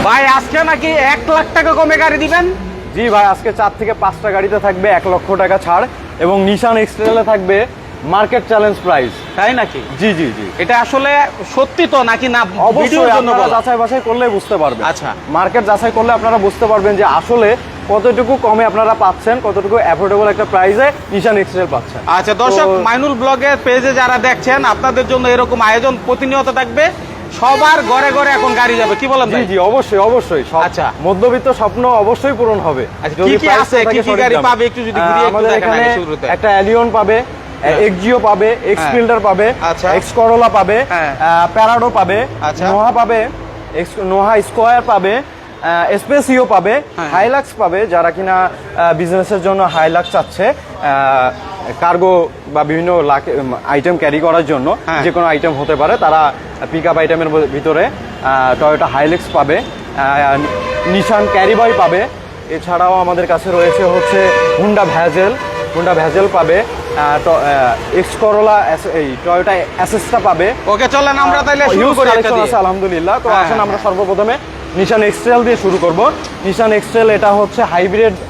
ভাই আজকে নাকি 1 লাখ টাকা কমে গাড়ি দিবেন? জি ভাই, আজকে 4 থেকে 5টা গাড়িতে থাকবে 1 লক্ষ টাকা ছাড় এবং নিশান এক্সট্রেলে থাকবে মার্কেট চ্যালেঞ্জ প্রাইস। তাই নাকি? জি জি জি, এটা আসলে সত্যি তো নাকি না? অবশ্যই আপনারা যাচাই বাছাই করলে বুঝতে পারবেন। আচ্ছা, মার্কেট যাচাই করলে আপনারা বুঝতে পারবেন যে আসলে কতটুকু কমে আপনারা পাচ্ছেন, কতটুকু অ্যাফোর্ডেবল একটা প্রাইসে নিশান এক্সট্রেল পাচ্ছেন। আচ্ছা দর্শক, মাইনুল ব্লগের পেজে যারা দেখছেন, আপনাদের জন্য এরকম আয়োজন প্রতিনিয়ত থাকবে। সবার ঘরে ঘরে এখন গাড়ি যাবে, কি বলেন? জি জি, অবশ্যই অবশ্যই। আচ্ছা, মধ্যবিত্ত স্বপ্ন অবশ্যই পূরণ হবে। কি কি আছে, কি কি গাড়ি পাবে একটু যদি ঘুরিয়ে একটু আমাদের দেখান এখানে আগে শুরুতে। একটা এলিয়ন পাবে, এক্সজিও পাবে, এক্স ফিল্ডার পাবে, এক্স করোলা পাবে, প্যারাডো পাবে, নোহা পাবে, নোহা স্কোয়ার পাবে, স্পেসিও পাবে, হাইলাক্স পাবে। যারা কিনা বিজনেসের জন্য হাইলাক্স চাচ্ছে, কার্গো বা বিভিন্ন আইটেম ক্যারি করার জন্য, যে কোনো আইটেম হতে পারে, তারা পিক আপ আইটেমের ভিতরে টয়োটা হাইলাক্স পাবে, নিশান ক্যারিবয় পাবে। এছাড়াও আমাদের কাছে রয়েছে হচ্ছে হুন্ডা ভ্যাজেল পাবে, এক্স করোলা, এই টয়োটা অ্যাসেসটা পাবে। ওকে, চলেন আমরা তাহলে শুরু করি। আলহামদুলিল্লাহ। তো আসেন আমরা সর্বপ্রথমে নিশান এক্সট্রেল দিয়ে শুরু করব। নিশান এক্সট্রেল এটা হচ্ছে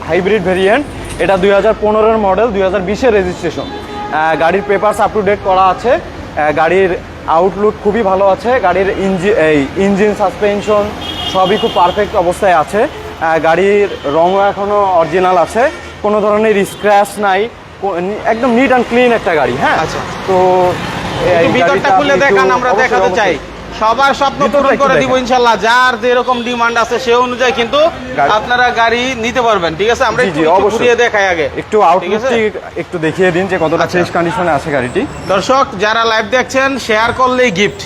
হাইব্রিড ভেরিয়েন্ট। এটা 2015-এর মডেল, 2020-এর রেজিস্ট্রেশন। গাড়ির পেপারস আপ টু ডেট করা আছে। গাড়ির আউটলুক খুবই ভালো আছে। গাড়ির ইঞ্জিন সাসপেনশন সবই খুব পারফেক্ট অবস্থায় আছে। গাড়ির রঙও এখনও অরিজিনাল আছে, কোনো ধরনের স্ক্র্যাচ নাই, একদম নিট অ্যান্ড ক্লিন একটা গাড়ি। হ্যাঁ, আচ্ছা, তো ভিতরটা খুলে দেখান, আমরা দেখাতে চাই। সবার স্বপ্ন পূরণ করে দিব ইনশাআল্লাহ। যার যেরকম ডিমান্ড আছে সেই অনুযায়ী কিন্তু আপনারা গাড়ি নিতে পারবেন। ঠিক আছে, আমরা একটু ঘুরিয়ে দেখাই আগে। একটু আউটলুকটি একটু দেখিয়ে দিন যে কতটা ফ্রেশ কন্ডিশনে আছে গাড়িটি। দর্শক যারা লাইভ দেখছেন, শেয়ার করলেই গিফট।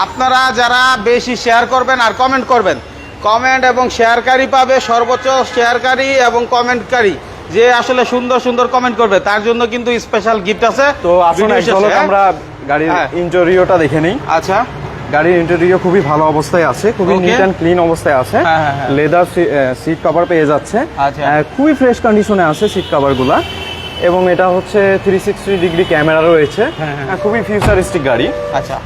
আপনারা যারা বেশি শেয়ার করবেন আর কমেন্ট করবেন, কমেন্ট এবং শেয়ারকারী পাবে সর্বোচ্চ। শেয়ারকারী এবং কমেন্টকারী যে আসলে সুন্দর সুন্দর কমেন্ট করবে, তার জন্য কিন্তু স্পেশাল গিফট আছে। তো আসুন আমরা গাড়ির ইন্টেরিয়রটা দেখে নিই। আচ্ছা, গাড়ির ইন্টেরিয়র খুবই ভালো অবস্থায় আছে, খুবই নিট অ্যান্ড ক্লিন অবস্থায় আছে। লেদার সিট কভার পেয়ে যাচ্ছে, খুবই ফ্রেশ কন্ডিশনে আছে সিট কভারগুলা। এবং এটা হচ্ছে 360 ডিগ্রি ক্যামেরা রয়েছে, খুবই ফিউচারিস্টিক গাড়ি। আচ্ছা,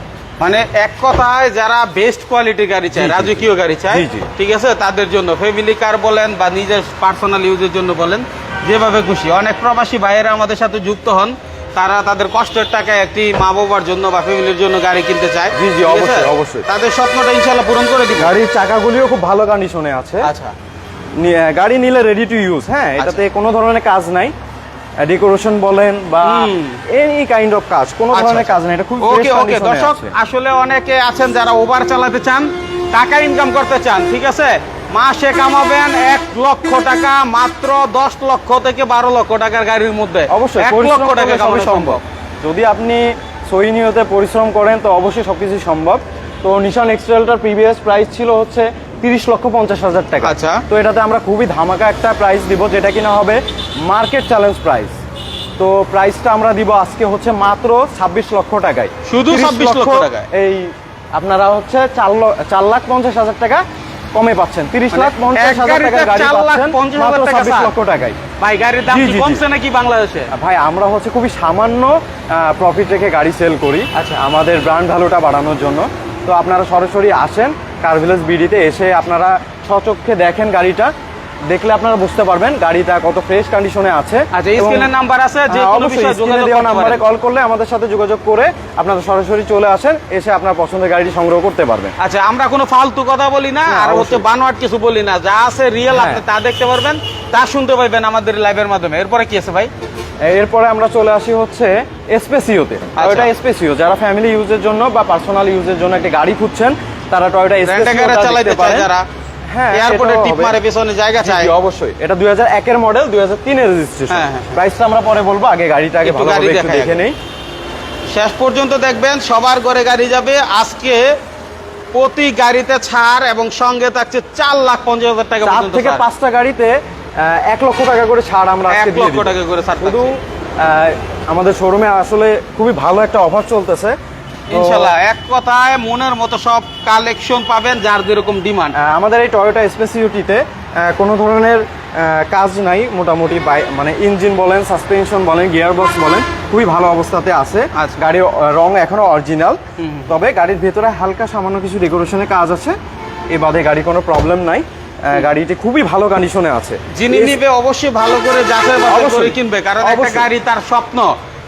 মানে এক কথায় যারা বেস্ট কোয়ালিটির গাড়ি চায়, রাজকীয় গাড়ি চায়, ঠিক আছে, তাদের জন্য ফ্যামিলি কার বলেন বা নিজের পার্সোনাল ইউজের জন্য বলেন, যেভাবে খুশি। অনেক প্রবাসী ভাইয়েরা আমাদের সাথে যুক্ত হন, তারা তাদের কষ্টের টাকায় একটি মা বাবার জন্য বা ফ্যামিলির জন্য গাড়ি কিনতে চায়। জি জি, অবশ্যই অবশ্যই। তাদের স্বপ্নটা ইনশাআল্লাহ পূরণ করে দিব। গাড়ির চাকাগুলিও খুব ভালো কন্ডিশনে আছে। আচ্ছা, গাড়ি নিলে রেডি টু ইউজ। হ্যাঁ, এটাতে কোনো ধরনের কাজ নাই, ডেকোরেশন বলেন বা এনি কাইন্ড অফ কাজ, কোনো ধরনের কাজ নাই। এটা খুব ফ্রেশ কন্ডিশনে আছে। দর্শক আসলে অনেকে আছেন যারা ওভার চালাতে চান, টাকা ইনকাম করতে চান, ঠিক আছে, মাসে কামাবেন 1 লক্ষ টাকা, মাত্র 10 লক্ষ থেকে 12 লক্ষ টাকার গাড়ির মধ্যে অবশ্যই 1 লক্ষ টাকা কামানো সম্ভব। যদি আপনি সহি নিয়তে পরিশ্রম করেন তো অবশ্যই সবকিছু সম্ভব। তো নিশান এক্সট্রেলটার প্রিভিয়াস প্রাইস ছিল হচ্ছে 30,50,000 টাকা। আচ্ছা, তো এটাতে আমরা খুবই ধামাকা একটা প্রাইস দিব, যেটা কিনা হবে মার্কেট চ্যালেঞ্জ প্রাইস। তো প্রাইসটা আমরা দিব আজকে হচ্ছে মাত্র 26 লক্ষ টাকায়। শুধু 26 লক্ষ টাকায় এই আপনারা হচ্ছে 4,50,000 টাকা কমে পাচ্ছেন। 30,50,000 টাকার গাড়ি পাচ্ছেন মাত্র 26 লক্ষ টাকায়। ভাই গাড়ির দাম কি কমছে নাকি বাংলাদেশে? ভাই আমরা হচ্ছে খুবই সামান্য প্রফিট রেখে গাড়ি সেল করি। আচ্ছা, আমাদের ব্র্যান্ড ভ্যালুটা বাড়ানোর জন্য। তো আপনারা সরাসরি আসেন কার ভিলেজ বিডিতে, এসে আপনারা স্বচক্ষে দেখেন গাড়িটা, দেখলে আপনারা বুঝতে পারবেন গাড়িটা কত ফ্রেশ কন্ডিশনে আছে। আচ্ছা, স্ক্রিনের নাম্বার আছে, যে কোনো বিষয়ে যোগাযোগ করতে নাম্বারে কল করলে আমাদের সাথে যোগাযোগ করে আপনারা সরাসরি চলে আসেন, এসে আপনার পছন্দের গাড়িটি সংগ্রহ করতে পারবেন। আচ্ছা, আমরা কোনো ফালতু কথা বলি না আর হচ্ছে বানোয়াট কিছু বলি না, যা আছে রিয়েল আপনি তা দেখতে পারবেন, তা শুনতে পারবেন আমাদের লাইভের মাধ্যমে। এরপরে কি আছে ভাই? এরপরে আমরা চলে আসি হচ্ছে স্পেসিওতে। টয়োটা স্পেসিও যারা ফ্যামিলি ইউজের জন্য বা পার্সোনাল ইউজের জন্য একটা গাড়ি খুঁজছেন, তারা টয়োটা স্পেসিও চালাতে পারেন। যারা এয়ারপোর্টে টিপ মারে পেছনে জায়গা চাই, অবশ্যই। এটা 2001-এর মডেল, 2003-এর রেজিস্ট্রেশন। প্রাইসটা আমরা পরে বলবো, আগে গাড়িটা আগে ভালোভাবে একটু দেখে নেই। শেষ পর্যন্ত দেখবেন, সবার ঘরে গাড়ি যাবে। আজকে প্রতি গাড়িতে ছাড় এবং সঙ্গে থাকছে 4,50,000 টাকা পর্যন্ত। 4 থেকে 5টা গাড়িতে 1 লক্ষ টাকা করে ছাড় আমরা আজকে দিয়ে দিব। 1 লক্ষ টাকা করে ছাড়। শুধু আমাদের শোরুমে আসলে খুবই ভালো একটা অফার চলতেছে ইনশাআল্লাহ। এক কথায় মনের মতো সব কালেকশন পাবেন, যার যেরকম ডিমান্ড। আমাদের এই টয়োটা স্পেসিওটিতে কোনো ধরনের কাজ নাই, মোটামুটি মানে ইঞ্জিন বলেন, সাসপেনশন বলেন, গিয়ার বক্স বলেন, খুবই ভালো অবস্থাতে আছে। গাড়ির রং এখনো অরিজিনাল, তবে গাড়ির ভেতরে হালকা সামান্য কিছু ডেকোরেশনের কাজ আছে। এ বাদে গাড়ি কোনো প্রবলেম নাই। গাড়িটি খুবই ভালো কন্ডিশনে আছে। যিনি নিবে অবশ্যই ভালো করে যাচাই বাছাই করে কিনবে, কারণ একটা গাড়ি তার স্বপ্ন,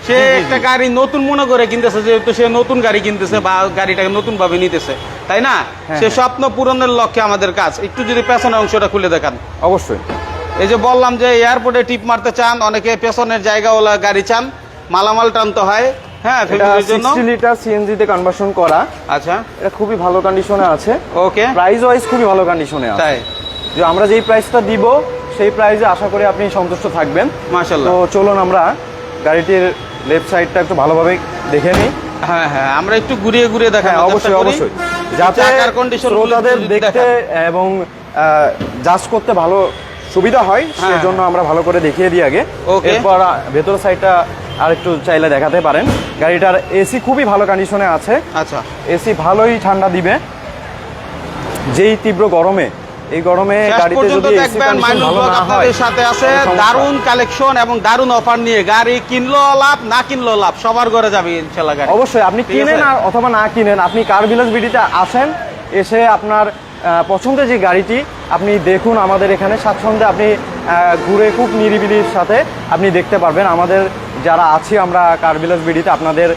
সে একটা গাড়ি নতুন মনে করে কিনতেছে, যেহেতু সে নতুন গাড়ি কিনতেছে বা গাড়িটাকে নতুন ভাবে নিতেছে, তাই না? সে স্বপ্ন পূরণের লক্ষ্যে আমাদের কাজ। একটু যদি পেছনের অংশটা খুলে দেখান। অবশ্যই। এই যে বললাম যে এয়ারপোর্টে টিপ মারতে চান, অনেকে পেছনের জায়গাওয়ালা গাড়ি চান, মালামাল টানতে হয়, হ্যাঁ, ফ্যামিলির জন্য। 60 লিটার সিএনজি তে কনভার্সন করা। আচ্ছা, এটা খুবই ভালো কন্ডিশনে আছে। ওকে, প্রাইস ওয়াইজ খুবই ভালো কন্ডিশনে আছে। তাই যে আমরা যেই প্রাইসটা দিব সেই প্রাইসে আশা করি আপনি সন্তুষ্ট থাকবেন। মাশাআল্লাহ। তো চলুন আমরা গাড়িটির লেফট সাইডটা একটু ভালোভাবে দেখে নিই। হ্যাঁ হ্যাঁ, আমরা একটু ঘুরিয়ে ঘুরিয়ে দেখাই। অবশ্যই অবশ্যই, যাতে শ্রোতাদের দেখতে এবং জাজ করতে ভালো সুবিধা হয়, সেজন্য আমরা ভালো করে দেখিয়ে দিই আগে। এরপর ভেতর সাইডটা আর একটু চাইলে দেখাতে পারেন। গাড়িটার এসি খুবই ভালো কন্ডিশনে আছে। আচ্ছা, এসি ভালোই ঠান্ডা দিবে যেই তীব্র গরমে। এই গরমে গাড়িতে যদি এসি কন্ডিশন ভালো না হয়। আপনাদের সাথে আছে দারুন কালেকশন এবং দারুন অফার নিয়ে। গাড়ি কিনলো লাভ, না কিনলো লাভ, সবার ঘরে যাবে ইনশাআল্লাহ গাড়ি। অবশ্যই, আপনি কিনেন আর অথবা না কিনেন, আপনি কার ভিলেজ বিডিতে আসেন, এসে আপনার পছন্দের যে গাড়িটি আপনি দেখুন। আমাদের এখানে স্বাচ্ছন্দ্যে আপনি ঘুরে খুব নিরিবিলির সাথে আপনি দেখতে পারবেন। আমাদের যারা আছি আমরা কার ভিলেজ বিডিতে আপনাদের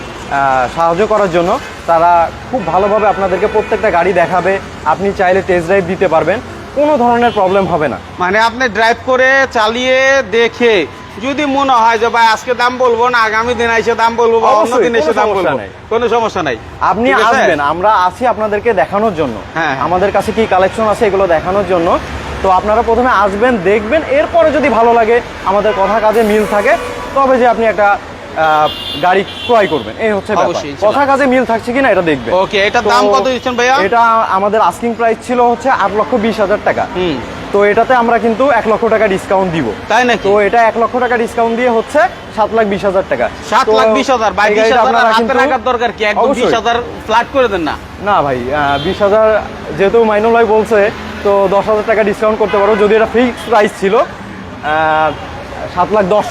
সাহায্য করার জন্য, তারা খুব ভালোভাবে আপনাদেরকে প্রত্যেকটা গাড়ি দেখাবে। আপনি চাইলে টেস্ট ড্রাইভ দিতে পারবেন, কোনো ধরনের প্রবলেম হবে না। মানে আপনি ড্রাইভ করে চালিয়ে দেখে যদি মনে হয় যে ভাই আজকে দাম বলবো না, আগামী দিন এসে দাম বলবো বা অন্য দিন এসে দাম বলবো, কোনো সমস্যা নাই। আপনি আসবেন, আমরা আছি আপনাদেরকে দেখানোর জন্য। হ্যাঁ, আমাদের কাছে কি কালেকশন আছে এগুলো দেখানোর জন্য। তো আপনারা প্রথমে আসবেন, দেখবেন, এরপরে যদি ভালো লাগে, আমাদের কথা কাজে মিল থাকে, তবে যে আপনি একটা গাড়ি ক্রয় করবেন। এই হচ্ছে ব্যাপার, কথা কাজে মিল থাকছে কিনা এটা দেখবেন। ওকে, এটার দাম কত দিচ্ছেন ভাইয়া? এটা আমাদের আস্কিং প্রাইস ছিল হচ্ছে 8,20,000 টাকা। তো এটাতে আমরা কিন্তু 1 লক্ষ টাকা ডিসকাউন্ট দিব। তাই নাকি? তো এটা 1 লক্ষ টাকা ডিসকাউন্ট দিয়ে হচ্ছে 7,20,000 টাকা। 7,20,000 ভাই, 20,000 হাতে রাখার দরকার কি? একদম 20,000 ফ্ল্যাট করে দেন না? না ভাই, 20,000 যেহেতু মাইনুল ভাই বলছে, তো 10,000 টাকা ডিসকাউন্ট করতে পারো। যদি এটা ফিক্সড প্রাইস ছিল 7,10,000,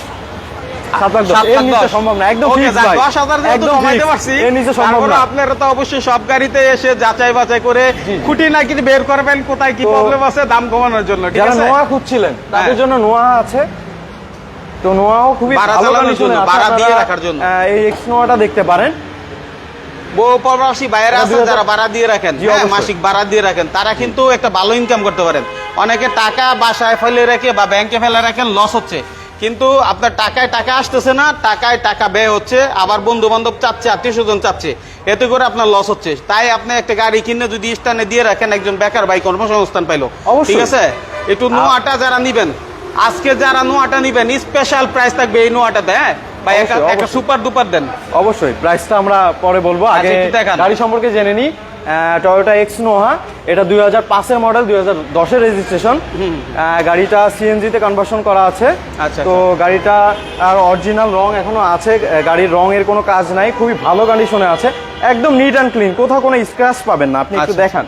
7,10,000 এর নিচে সম্ভব না। একদম ফিক্সড ভাই, 10,000 একদম কমাইতে পারছি, এর নিচে সম্ভব না। আপনারা তো অবশ্যই সব গাড়িতে এসে যাচাই বাছাই করে খুঁটি না কি বের করবেন কোথায় কি প্রবলেম আছে দাম কমানোর জন্য। ঠিক আছে, যারা নোয়া খুঁজছিলেন তাদের জন্য নোয়া আছে। তো নোয়াও খুবই ভালো কন্ডিশনে আছে, ভাড়া দিয়ে রাখার জন্য এই এক্স নোয়াটা দেখতে পারেন। বহু প্রবাসী ভাইয়েরা আছে যারা ভাড়া দিয়ে রাখেন, মাসিক ভাড়া দিয়ে রাখেন, তারা কিন্তু একটা ভালো ইনকাম করতে পারেন। অনেকে টাকা বাসায় ফেলে রেখে বা ব্যাংকে ফেলে রাখেন, লস হচ্ছে, কিন্তু আপনার টাকায় টাকা আসতেছে না, টাকায় টাকা ব্যয় হচ্ছে, আবার বন্ধু বান্ধব চাচ্ছে, আত্মীয় স্বজন চাচ্ছে, এতে করে আপনার লস হচ্ছে। তাই আপনি একটা গাড়ি কিনে যদি স্থানে দিয়ে রাখেন, একজন বেকার ভাই কর্মসংস্থান পাইলো। ঠিক আছে, একটু নোয়াটা যারা নিবেন, আজকে যারা নোয়াটা নিবেন স্পেশাল প্রাইস থাকবে এই নোয়াটাতে। হ্যাঁ ভাই, একটা সুপার ডুপার দেন। অবশ্যই, প্রাইসটা আমরা পরে বলবো, আগে গাড়ি সম্পর্কে জেনে নিই। টয়োটা এক্স নোহা, এটা 2005-এর মডেল, 2010-এর রেজিস্ট্রেশন। গাড়িটা সিএনজি তে কনভার্সন করা আছে। তো গাড়িটা আর অরিজিনাল রং এখনো আছে, গাড়ির রঙের কোনো কাজ নাই, খুবই ভালো কন্ডিশনে আছে, একদম নিট অ্যান্ড ক্লিন, কোথাও কোনো স্ক্র্যাচ পাবেন না। আপনি একটু দেখান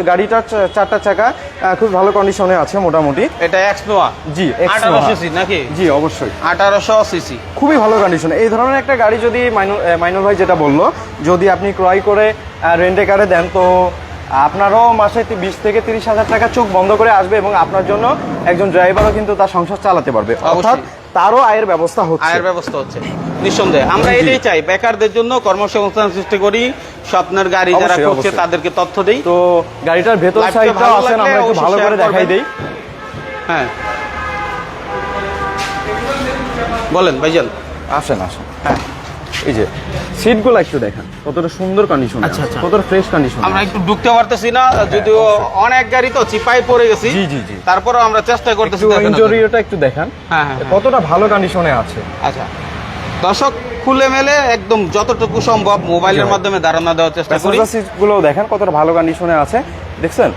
গাড়িটার 4টা চাকা খুব ভালো কন্ডিশনে আছে মোটামুটি। এটা এক্স নোয়া? জি, 18 সিসি নাকি? জি অবশ্যই, 1800 সিসি, খুবই ভালো কন্ডিশনে। এই ধরনের একটা গাড়ি যদি মাইনুল ভাই যেটা বললো, যদি আপনি ক্রয় করে রেন্টে কারে দেন, তো আপনারও মাসে 20 থেকে 30,000 টাকা চোখ বন্ধ করে আসবে, এবং আপনার জন্য একজন ড্রাইভারও কিন্তু তার সংসার চালাতে পারবে, অর্থাৎ তারও আয়ের ব্যবস্থা হচ্ছে। নিঃসন্দেহে আমরা এটাই চাই, বেকারদের জন্য কর্মসংস্থান সৃষ্টি করি, স্বপ্নের গাড়ি যারা করছে তাদেরকে তথ্য দেই। তো গাড়িটার ভেতর সাইডটাও আছেন, আমরা একটু ভালো করে দেখাই দেই। হ্যাঁ বলেন ভাইজান। আসেন। হ্যাঁ, এই যে সিটগুলো একটু দেখেন কতটা সুন্দর কন্ডিশন, কতটা ফ্রেশ কন্ডিশন। আমরা একটু ঢুকতে পারতেছি না, যদিও অনেক গাড়ি তো চিপাই পড়ে গেছি। জি, তারপরও আমরা চেষ্টা করতেছি। ইঞ্জুরিটা একটু দেখেন কতটা ভালো কন্ডিশনে আছে। আচ্ছা দর্শক, খুলে মেলে একদম যতটুকু সম্ভব মোবাইলের মাধ্যমে ধারণা দেওয়ার চেষ্টা করি। সিটগুলোও দেখেন কতটা ভালো কন্ডিশনে আছে, দেখছেন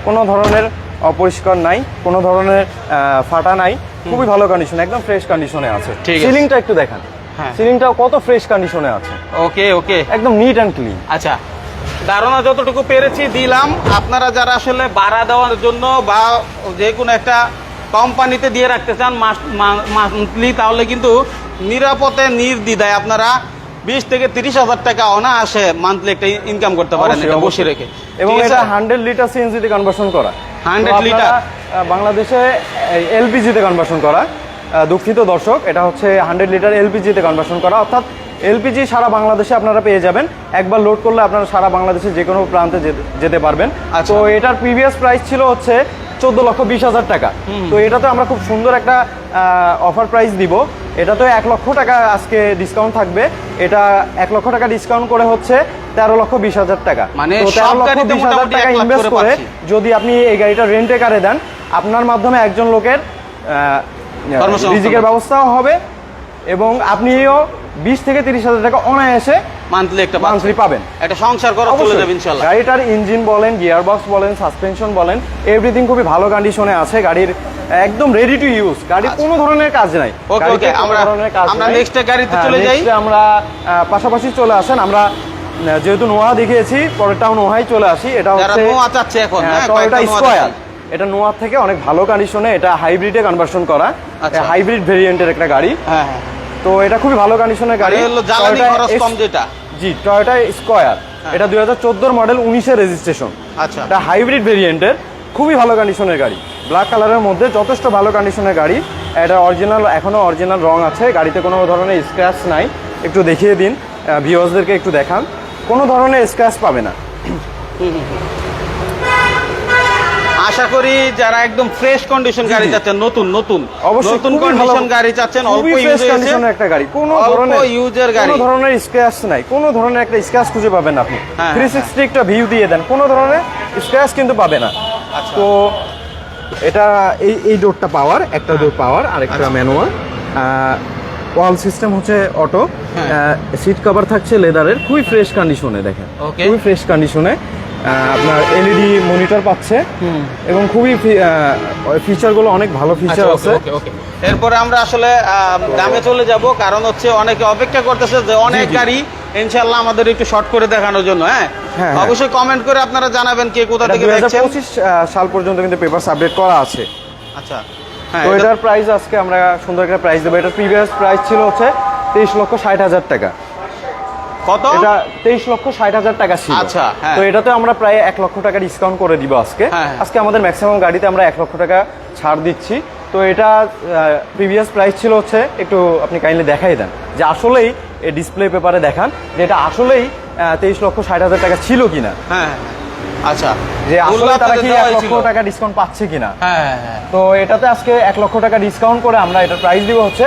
কোনো ধরনের অপরিষ্কার নাই, কোনো ধরনের ফাটা নাই, খুবই ভালো কন্ডিশন, একদম ফ্রেশ কন্ডিশনে আছে। সিলিংটা একটু দেখেন, সিলিংটাও কত ফ্রেশ কন্ডিশনে আছে। ওকে, একদম নিট অ্যান্ড ক্লিন। আচ্ছা, ধারণা যতটুকু পেরেছি দিলাম। আপনারা যারা আসলে ভাড়া দেওয়ার জন্য বা যে কোনো একটা কোম্পানিতে দিয়ে রাখতে চান মান্থলি, তাহলে কিন্তু নিরাপদে নির্দ্বিধায় আপনারা 20 থেকে 30,000 টাকা অনায়াসে মান্থলি একটা ইনকাম করতে পারেন এটা বসে রেখে। এবং এটা 100 লিটার সিএনজি তে কনভার্সন করা, 100 লিটার বাংলাদেশে এলপিজি তে কনভার্সন করা। দুঃখিত দর্শক, এটা হচ্ছে 100 লিটার এলপিজি তে কনভার্সন করা, অর্থাৎ এলপিজি সারা বাংলাদেশে আপনারা পেয়ে যাবেন। একবার লোড করলে আপনারা সারা বাংলাদেশে যে কোনো প্রান্তে যেতে পারবেন। তো এটার প্রিভিয়াস প্রাইস ছিল হচ্ছে 14,20,000 টাকা। তো এটাতে আমরা খুব সুন্দর একটা অফার প্রাইস দিব। এটা তো 1 লক্ষ টাকা আজকে ডিসকাউন্ট থাকবে। এটা 1 লক্ষ টাকা ডিসকাউন্ট করে হচ্ছে 13,20,000 টাকা। মানে 13,20,000 টাকা ইনভেস্ট করে যদি আপনি এই গাড়িটা রেন্টে কারে দেন, আপনার মাধ্যমে একজন লোকের রিজিকের ব্যবস্থাও হবে এবং আপনিও 20 থেকে 30,000 টাকা অনায়াসে মান্থলি পাবেন। একটা সংসার করা চলে যাবে ইনশাআল্লাহ। গাড়িটার ইঞ্জিন বলেন, গিয়ার বক্স বলেন, সাসপেনশন বলেন, এভরিথিং খুবই ভালো কন্ডিশনে আছে। গাড়ির একদম রেডি টু ইউজ, গাড়ির কোনো ধরনের কাজ নাই। ওকে, আমরা নেক্সট গাড়িতে চলে যাই। আমরা পাশাপাশি চলে আসেন। আমরা যেহেতু নোয়া দেখিয়েছি, পরেরটাও নোয়াই চলে আসি। এটা হচ্ছে নোয়া চাচ্ছে এখন টয়োটা স্কয়ার। এটা নোয়া থেকে অনেক ভালো কন্ডিশনে, এটা হাইব্রিডে কনভার্সন করা, হাইব্রিড ভেরিয়েন্টের একটা গাড়ি। হ্যাঁ, তো এটা খুবই ভালো কন্ডিশনের গাড়ি। জ্বালানি খরচ কম যেটা। জি, টয়োটা স্কয়ার। এটা 2014 মডেল, 19-এর রেজিস্ট্রেশন। আচ্ছা, এটা হাইব্রিড ভেরিয়েন্টের খুবই ভালো কন্ডিশনের গাড়ি। ব্ল্যাক কালারের মধ্যে যথেষ্ট ভালো কন্ডিশনের গাড়ি। এটা অরিজিনাল, এখনো অরিজিনাল রং আছে। গাড়িতে কোনো ধরনের স্ক্র্যাচ নাই। একটু দেখিয়ে দিন ভিউয়ার্সদেরকে, একটু দেখান। কোনো ধরনের স্ক্র্যাচ পাবে না। আশা করি যারা একদম ফ্রেশ কন্ডিশন গাড়ি চাচ্ছেন, নতুন কন্ডিশন গাড়ি চাচ্ছেন, অল্প কন্ডিশনের একটা গাড়ি, কোনো ধরনের স্ক্র্যাচ নাই, কোনো ধরনের একটা স্ক্র্যাচ খুঁজে পাবেন আপনি। 360 একটা ভিউ দিয়ে দেন, কোনো ধরনের স্ক্র্যাচ কিন্তু পাবে না। তো এটা এই ডোরটা পাওয়ার, একটা ডোর পাওয়ার আর একটা ম্যানুয়াল। ওয়াল সিস্টেম হচ্ছে অটো। সিট কভার থাকছে লেদারের, খুবই ফ্রেশ কন্ডিশনে। দেখেন খুবই ফ্রেশ কন্ডিশনে। আপনার এলইডি মনিটর পাচ্ছে এবং খুবই ফিচারগুলো অনেক ভালো ফিচার আছে। এরপরে আমরা আসলে দামে চলে যাব, কারণ হচ্ছে অনেকে অপেক্ষা করতেছে যে অনেক গাড়ি ইনশাআল্লাহ আমাদের একটু শর্ট করে দেখানোর জন্য। হ্যাঁ, অবশ্যই কমেন্ট করে আপনারা জানাবেন কে কোথা থেকে দেখছেন। 2025 সাল পর্যন্ত কিন্তু পেপারস আপডেট করা আছে। আচ্ছা, তো এটার প্রাইস আজকে আমরা সুন্দর একটা প্রাইস দেবো। এটার প্রিভিয়াস প্রাইস ছিল হচ্ছে 23,60,000 টাকা। কত? এটা 23,60,000 টাকা ছিল। আচ্ছা, তো এটাতে আমরা প্রায় 1 লক্ষ টাকা ডিসকাউন্ট করে দিব আজকে। আজকে আমাদের ম্যাক্সিমাম গাড়িতে আমরা 1 লক্ষ টাকা ছাড় দিচ্ছি। তো এটা প্রিভিয়াস প্রাইস ছিল হচ্ছে, একটু আপনি কাইন্ডলি দেখাই দেন যে আসলেই এই ডিসপ্লে পেপারে দেখান যে এটা আসলেই 23,60,000 টাকা ছিল কিনা। আচ্ছা, যে আসলে তারা কি 1 লক্ষ টাকা ডিসকাউন্ট পাচ্ছে কিনা। তো এটাতে আজকে 1 লক্ষ টাকা ডিসকাউন্ট করে আমরা এটার প্রাইস দিব হচ্ছে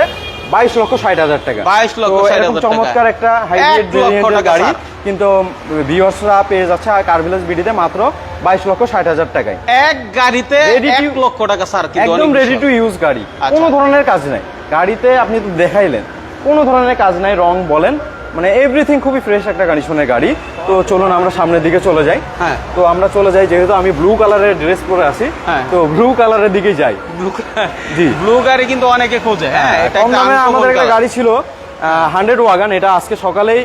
22,60,000 টাকা। 22,60,000 চমৎকার একটা হাইব্রিড ভেরিয়েন্টের গাড়ি কিন্তু ভিউয়ার্সরা পেয়ে যাচ্ছে আর কার ভিলেজ বিডিতে মাত্র 22,60,000 টাকায়। এক গাড়িতে 1 লক্ষ টাকা স্যার, কিন্তু একদম রেডি টু ইউজ গাড়ি। কোনো ধরনের কাজ নাই গাড়িতে, আপনি তো দেখাইলেন কোনো ধরনের কাজ নাই। রং বলেন, মানে এভরিথিং খুবই ফ্রেশ একটা কন্ডিশনের গাড়ি। তো চলুন আমরা সামনের দিকে চলে যাই। তো আমরা চলে যাই, যেহেতু আমি ব্লু কালারের ড্রেস পরে আছি, তো ব্লু কালারের দিকে যাই। জি, ব্লু গাড়ি কিন্তু অনেকে খোঁজে। কম দামে আমাদের একটা গাড়ি ছিল 100 ওয়াগন, এটা আজকে সকালেই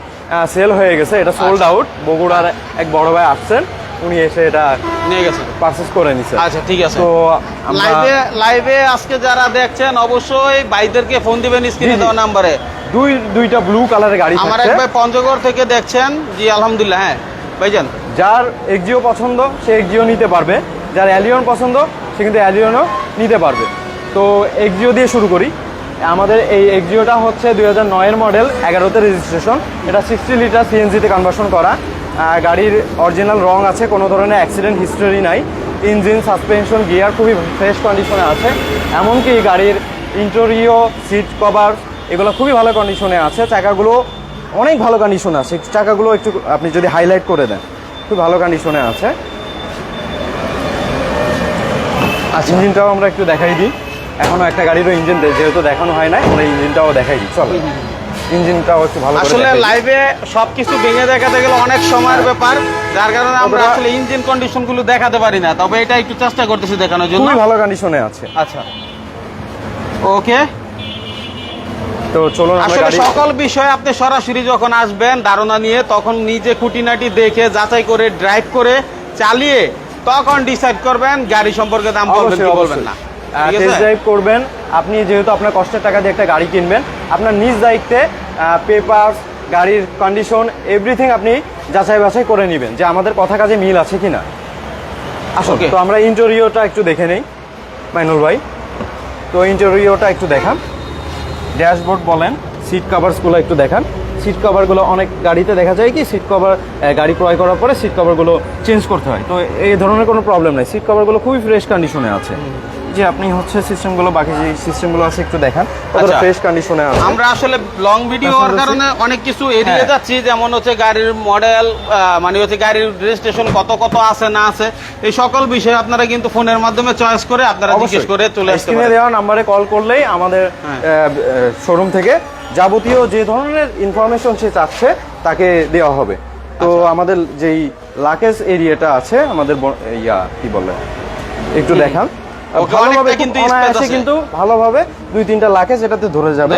সেল হয়ে গেছে। এটা সোল্ড আউট। বগুড়ার এক বড় ভাই আসছেন, উনি এসে এটা নিয়ে গেছেন, পারচেজ করে নিছে। আচ্ছা, ঠিক আছে। তো লাইভে আজকে যারা দেখছেন অবশ্যই ভাইদেরকে ফোন দিবেন স্ক্রিনে দেওয়া নম্বরে। দুইটা ব্লু কালারের গাড়ি আমার এক ভাই পঞ্চগড় থেকে দেখছেন। জি, আলহামদুলিল্লাহ। হ্যাঁ ভাইজান, যার এক্সিও পছন্দ সে এক্সিও নিতে পারবে, যার অ্যালিয়ন পছন্দ সে কিন্তু অ্যালিয়নও নিতে পারবে। তো এক্সিও দিয়ে শুরু করি। আমাদের এই এক্সিওটা হচ্ছে 2009-এর মডেল, 11তে রেজিস্ট্রেশন। এটা 60 লিটার সিএনজিতে কনভার্সন করা। গাড়ির অরিজিনাল রং আছে, কোনো ধরনের অ্যাক্সিডেন্ট হিস্টোরি নাই। ইঞ্জিন, সাসপেনশন, গিয়ার খুবই ফ্রেশ কন্ডিশনে আছে। এমনকি গাড়ির ইন্টেরিয়র, সিট কভার এগুলো খুবই ভালো কন্ডিশনে আছে। চাকাগুলো অনেক ভালো কন্ডিশনে আছে। চাকাগুলো একটু আপনি যদি হাইলাইট করে দেন, খুব ভালো কন্ডিশনে আছে। ইঞ্জিনটাও আমরা একটু দেখাই দিই। এখনো একটা গাড়িরও ইঞ্জিন যেহেতু দেখানো হয় না, আমরা ইঞ্জিনটাও দেখাই দিই। চলো, ইঞ্জিনটাও একটু ভালো। আসলে লাইভে সবকিছু ভেঙে দেখাতে গেলে অনেক সময়ের ব্যাপার, যার কারণে আমরা আসলে ইঞ্জিন কন্ডিশন গুলো দেখাতে পারি না। তবে এটা একটু চেষ্টা করতেছি দেখানোর জন্য। খুবই ভালো কন্ডিশনে আছে। আচ্ছা, ওকে। তো চলুন, আসলে সকল বিষয় আপনি সরাসরি যখন আসবেন ধারণা নিয়ে, তখন নিজে খুঁটিনাটি দেখে যাচাই করে ড্রাইভ করে চালিয়ে তখন ডিসাইড করবেন গাড়ি সম্পর্কে দাম বলবেন কি বলবেন না। টেস্ট ড্রাইভ করবেন। আপনি যেহেতু আপনার কষ্টের টাকা দিয়ে একটা গাড়ি কিনবেন, আপনার নিজ দায়িত্বে পেপারস, গাড়ির কন্ডিশন এভরিথিং আপনি যাচাই বাছাই করে নেবেন যে আমাদের কথা কাজে মিল আছে কিনা। আসলে তো আমরা ইন্টেরিয়রটা একটু দেখে নেই মাইনুল ভাই। তো ইন্টেরিয়রটা একটু দেখান, ড্যাশবোর্ড বলেন, সিট কাভারসগুলো একটু দেখান। সিট কভারগুলো অনেক গাড়িতে দেখা যায় কি সিট কভার গাড়ি ক্রয় করার পরে সিট কভারগুলো চেঞ্জ করতে হয়, তো এই ধরনের কোনো প্রবলেম নাই। সিট কভারগুলো খুবই ফ্রেশ কন্ডিশনে আছে। যে আপনি হচ্ছে সিস্টেমগুলো, বাকি যে সিস্টেমগুলো আছে একটু দেখান, ওটা ফ্রেশ কন্ডিশনে আছে। আমরা আসলে লং ভিডিও হওয়ার কারণে অনেক কিছু এড়িয়ে যাচ্ছি, যেমন হচ্ছে গাড়ির মডেল, মানে হচ্ছে গাড়ির রেজিস্ট্রেশন কত কত আছে না আছে, এই সকল বিষয় আপনারা কিন্তু ফোনের মাধ্যমে চয়েস করে আপনারা জিজ্ঞেস করে চলে আসতে পারেন। স্ক্রিনে দেওয়া নম্বরে কল করলেই আমাদের শোরুম থেকে যাবতীয় যে ধরনের ইনফরমেশন সে চাচ্ছে তাকে দেওয়া হবে। তো আমাদের যেই লাকেজ এরিয়াটা আছে আমাদের কি বলে একটু দেখান, ভালোভাবে কিন্তু অনায়াসে কিন্তু ভালোভাবে 2-3টা লাকেজ এটাতে ধরে যাবে।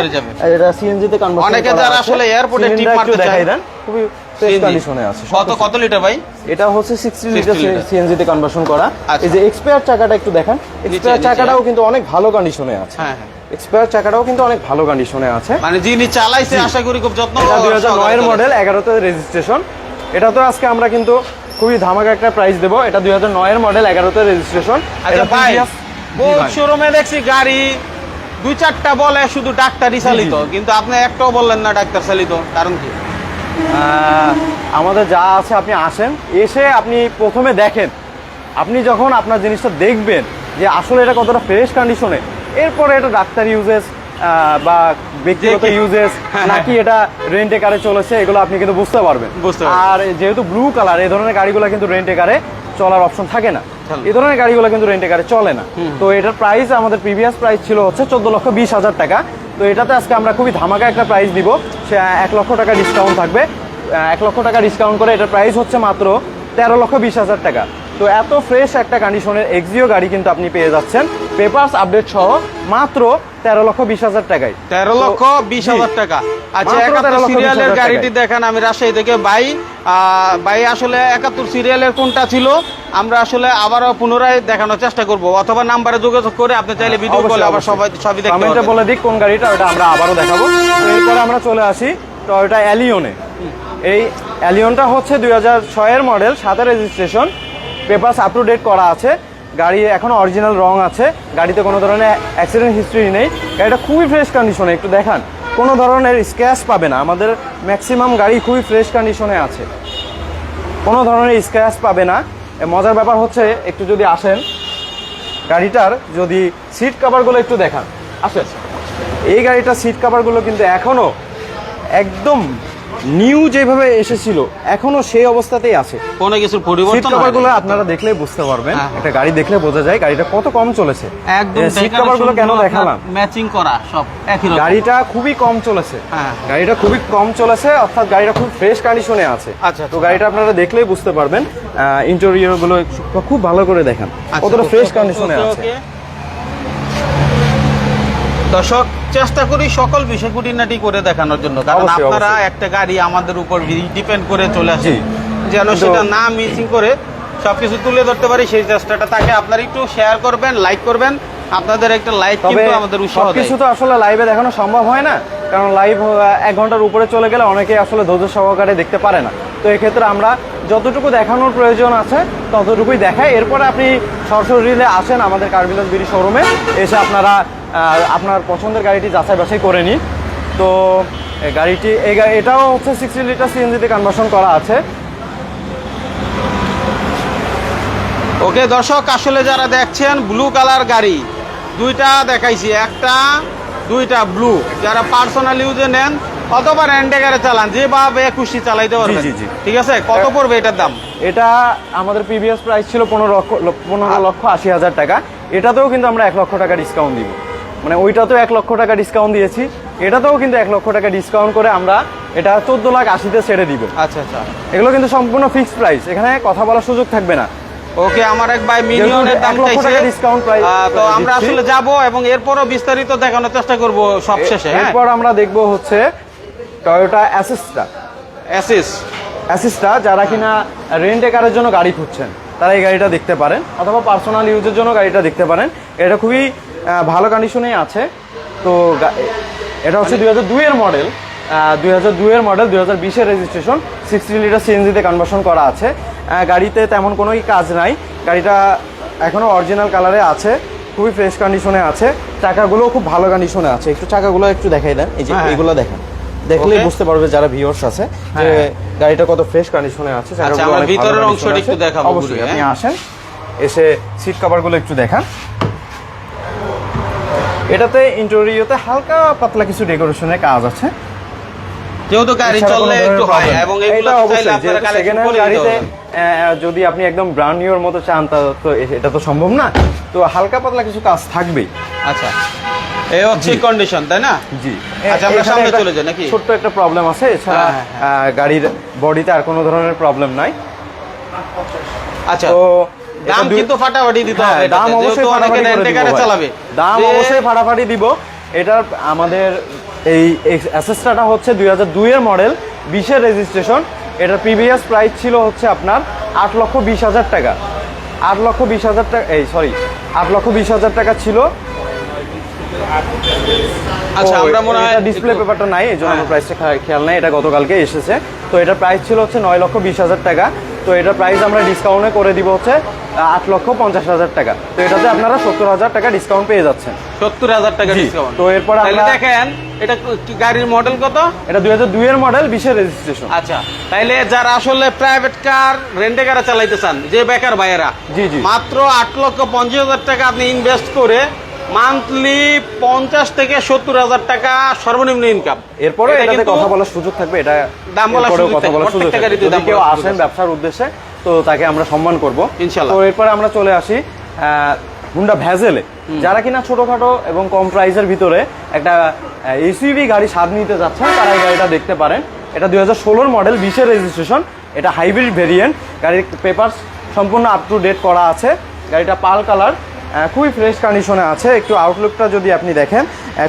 এটা সিএনজি তে কনভার্ট করা আছে। অনেকে যারা আসলে এয়ারপোর্টে টিপ মারতে চায় দেখাই দেন, খুবই ফ্রেশ কন্ডিশনে আছে। কত লিটার ভাই? এটা হচ্ছে 60 লিটার সিএনজি তে কনভার্সন করা। এই যে এক্সপায়ার চাকাটা একটু দেখেন, এক্সপায়ার চাকাটাও কিন্তু অনেক ভালো কন্ডিশনে আছে। হ্যাঁ, এক্সপায়ার চাকাটাও কিন্তু অনেক ভালো কন্ডিশনে আছে। মানে যিনি চালাইছে আশা করি খুব যত্ন। এটা 2009 এর মডেল, 11তে রেজিস্ট্রেশন। এটা তো আজকে আমরা কিন্তু খুবই ধামাকা একটা প্রাইস দেব। এটা 2009 এর মডেল, 11তে রেজিস্ট্রেশন। এটা ভাই বহুত শোরুমে দেখছি গাড়ি 2-4টা বলে শুধু ডাক্তারই চালিত, কিন্তু আপনি একটাও বললেন না ডাক্তার চালিত, কারণ কি? আমাদের যা আছে আপনি আসেন, এসে আপনি প্রথমে দেখেন, আপনি যখন আপনার জিনিসটা দেখবেন যে আসলে এটা কতটা ফ্রেশ কন্ডিশনে, এরপরে এটা ডাক্তার ইউজেস বা ব্যক্তিগত ইউজেস নাকি এটা রেন্টে কারে চলেছে এগুলো আপনি কিন্তু বুঝতে পারবেন। আর যেহেতু ব্লু কালার, এই ধরনের গাড়িগুলো কিন্তু রেন্টে কারে চলার অপশন থাকে না, এই ধরনের গাড়িগুলো কিন্তু রেন্টে কারে চলে না। তো এটার প্রাইস আমাদের প্রিভিয়াস প্রাইস ছিল হচ্ছে 14,20,000 টাকা। তো এটাতে আজকে আমরা খুবই ধামাকা একটা প্রাইস দিব, সে 1 লক্ষ টাকা ডিসকাউন্ট থাকবে। 1 লক্ষ টাকা ডিসকাউন্ট করে এটার প্রাইস হচ্ছে মাত্র 13,20,000 টাকা। তো এত ফ্রেশ একটা কন্ডিশনের এক্সিও গাড়ি কিন্তু আপনি পেয়ে যাচ্ছেন পেপারস আপডেট সহ মাত্র 13,20,000 টাকায়। 13,20,000 টাকা। আচ্ছা, 71 সিরিয়ালের গাড়িটি দেখেন, আমি রাজশাহী থেকে ভাই আসলে 71 সিরিয়ালের কোনটা ছিল আমরা আসলে আবারও পুনরায় দেখানোর চেষ্টা করব, অথবা নাম্বারে যোগাযোগ করে আপনি চাইলে ভিডিও কলে আবার সবই দেখতে পাবেন। কমেন্টে বলে দিক কোন গাড়িটা, ওটা আমরা আবারও দেখাবো। এরপরে আমরা চলে আসি টয়োটা অ্যালিয়নে। এই অ্যালিয়নটা হচ্ছে 2006 এর model, 7 registration, papers up to date করা আছে, গাড়ি এখনো অরিজিনাল রং আছে, গাড়িতে কোনো ধরনের অ্যাক্সিডেন্ট হিস্ট্রি নেই, গাড়িটা খুবই ফ্রেশ কন্ডিশনে। একটু দেখান, কোনো ধরনের স্ক্র্যাচ পাবে না, আমাদের ম্যাক্সিমাম গাড়ি খুবই ফ্রেশ কন্ডিশনে আছে, কোনো ধরনের স্ক্র্যাচ পাবে না। মজার ব্যাপার হচ্ছে একটু যদি আসেন গাড়িটার যদি সিট কভারগুলো একটু দেখান, আসেন, এই গাড়িটার সিট কভারগুলো কিন্তু এখনো একদম নিউ যেভাবে এসেছিল এখনো সেই অবস্থাতেই আছে, কোনো কিছু পরিবর্তন সিট কভারগুলো আপনারা দেখলে বুঝতে পারবেন। একটা গাড়ি দেখলে বোঝা যায় গাড়িটা কত কম চলেছে। একদম সিট কভারগুলো কেন দেখালাম, ম্যাচিং করা সব একই রকম। গাড়িটা খুবই কম চলেছে, গাড়িটা খুবই কম চলেছে, অর্থাৎ গাড়িটা খুব ফ্রেশ কন্ডিশনে আছে। আচ্ছা, তো গাড়িটা আপনারা দেখলেই বুঝতে পারবেন। ইন্টেরিয়র গুলো খুব ভালো করে দেখেন কতটা ফ্রেশ কন্ডিশনে আছে। দর্শক, চেষ্টা করি সকল বিষয় খুঁটিনাটি করে দেখানোর জন্য, কারণ আপনারা একটা গাড়ি আমাদের উপর ডিপেন্ড করে চলে আসে, যেন সেটা না মিসিং করে সবকিছু তুলে ধরতে পারি, সেই চেষ্টাটা তাকে আপনারা একটু শেয়ার করবেন, লাইক করবেন। আপনাদের একটা লাইক কিন্তু আমাদের উৎসাহ দেয়। কিছু তো আসলে লাইভে দেখানো সম্ভব হয় না, কারণ লাইভ 1 ঘন্টার উপরে চলে গেলে অনেকে আসলে ধৈর্য সহকারে দেখতে পারে না। তো এক্ষেত্রে আমরা যতটুকু দেখানোর প্রয়োজন আছে ততটুকুই দেখাই। এরপরে আপনি সরাসরি আসেন আমাদের কারবিলাস বিডি শোরুমে, এসে আপনারা আপনার পছন্দের গাড়িটি যাচাই বাছাই করে নিন। তো গাড়িটি এটাও হচ্ছে 60 লিটার সিএনজিতে কনভার্সন করা আছে। ওকে দর্শক, আসলে যারা দেখছেন ব্লু কালার গাড়ি দুইটা দেখাইছি, একটা দুইটা ব্লু, যারা পার্সোনাল ইউজে নেন অথবা রেন্টে গাড়ি চালান, যেভাবে খুশি চালাইতে পারবেন। ঠিক আছে, কত পড়বে এটার দাম? এটা আমাদের প্রিভিয়াস প্রাইস ছিল 15,80,000 টাকা। এটাতেও কিন্তু আমরা 1 লক্ষ টাকা ডিসকাউন্ট দিব, মানে ওইটাতেও 1 লক্ষ টাকা ডিসকাউন্ট দিয়েছি, এটাতেও কিন্তু 1 লক্ষ টাকা ডিসকাউন্ট করে আমরা এটা 14,80,000-তে ছেড়ে দিব। আচ্ছা আচ্ছা, এগুলো কিন্তু সম্পূর্ণ ফিক্সড প্রাইস, এখানে কথা বলার সুযোগ থাকবে না। ওকে, আমার এক ভাই মিলিয়নের দাম চাইছে, ডিসকাউন্ট প্রাইস, তো আমরা আসলে যাব এবং এরপরও বিস্তারিত দেখানোর চেষ্টা করব সব শেষে। এরপর আমরা দেখব হচ্ছে টয়োটা অ্যাসিস্টা, যারা কিনা রেন্ট কারের জন্য গাড়ি খুঁজছেন তারা এই গাড়িটা দেখতে পারেন, অথবা পার্সোনাল ইউজের জন্য গাড়িটা দেখতে পারেন। এটা খুবই ভালো কন্ডিশনেই আছে। তো এটা হচ্ছে 2002 এর মডেল, 2002 এর মডেল, 2020 এর রেজিস্ট্রেশন, 60 লিটার সিএনজিতে কনভার্সন করা আছে। গাড়িতে তেমন কোনো কাজ নাই, গাড়িটা এখনো অরিজিনাল কালারে আছে, খুবই ফ্রেশ কন্ডিশনে আছে। চাকাগুলো খুব ভালো কন্ডিশনে আছে। একটু চাকাগুলো একটু দেখাই দেন, এই যে এগুলো দেখেন, দেখলেই বুঝতে পারবে যারা ভিউয়ার্স আছে যে গাড়িটা কত ফ্রেশ কন্ডিশনে আছে। আচ্ছা, আমরা ভিতরের অংশটা একটু দেখাবো। অবশ্যই আপনি আসেন, এসে সিট কভারগুলো একটু দেখান। এটাতে ইন্টেরিয়রতে হালকা পাতলা কিছু ডেকোরেশনের কাজ আছে, যেহেতু গাড়ি চললে একটু হয়, এবং এগুলো চাইলে আপনারা কালেকশন করে গাড়িতে যদি আপনি একদম ব্র্যান্ড নিউর মতো চান তা তো এটা তো সম্ভব না, তো হালকা পাতলা কিছু কাজ থাকবেই। আচ্ছা, এই হচ্ছে কন্ডিশন, তাই না? জি। আচ্ছা, আমরা সামনে চলে যাই নাকি? ছোট্ট একটা প্রবলেম আছে, এছাড়া গাড়ির বডিতে আর কোনো ধরনের প্রবলেম নাই। আচ্ছা, তো দাম কিন্তু ফাটাফাটি দিতে হবে। দাম অবশ্যই অনেকে রেন্টেকারে চালাবে, দাম অবশ্যই ফাটাফাটি দিব। এটার আমাদের এই অ্যাসেসটা হচ্ছে 2002 এর মডেল, 20 এর রেজিস্ট্রেশন। এটার প্রিভিয়াস প্রাইস ছিল হচ্ছে আপনার 8,20,000 টাকা। 8,20,000 টাকা, এই সরি 8,20,000 টাকা ছিল। আচ্ছা, আমরা মনে হয় ডিসপ্লে পেপারটা নাই, এই জন্য আমার প্রাইসটা খেয়াল নাই, এটা গতকালকে এসেছে। তো এটার প্রাইস ছিল হচ্ছে 9,20,000 টাকা। তো এটার প্রাইস আমরা ডিসকাউন্টে করে দিব হচ্ছে 8,50,000 টাকা। তো এটাতে আপনারা 70,000 টাকা ডিসকাউন্ট পেয়ে যাচ্ছেন। 70,000 টাকা ডিসকাউন্ট। তো এরপর আমরা দেখেন এটা কি গাড়ির মডেল কত? এটা 2002 এর মডেল, 20 এর রেজিস্ট্রেশন। আচ্ছা, তাইলে যারা আসলে প্রাইভেট কার রেন্টে কারে চালাইতে চান, যে বেকার ভাইয়েরা, জি জি, মাত্র 8,50,000 টাকা আপনি ইনভেস্ট করে মান্থলি 50 থেকে 70,000 টাকা সর্বনিম্ন ইনকাম। এরপরে এটাতে কথা বলার সুযোগ থাকবে, এটা দাম বলার সুযোগ থাকবে। যদি কেউ আসেন ব্যবসার উদ্দেশ্যে, তো তাকে আমরা সম্মান করব ইনশাআল্লাহ। তো এরপরে আমরা চলে আসি হুন্ডা ভ্যাজেলে। যারা কিনা ছোটখাটো এবং কম প্রাইসের ভিতরে একটা এসইউভি গাড়ি স্বাদ নিতে যাচ্ছেন, তারা এই গাড়িটা দেখতে পারেন। এটা 2016 মডেল, 20 এর রেজিস্ট্রেশন। এটা হাইব্রিড ভেরিয়েন্ট, গাড়ির পেপারস সম্পূর্ণ আপ টু ডেট করা আছে। গাড়িটা পাল কালার, খুবই ফ্রেশ কন্ডিশনে আছে। একটু আউটলুকটা যদি আপনি দেখেন,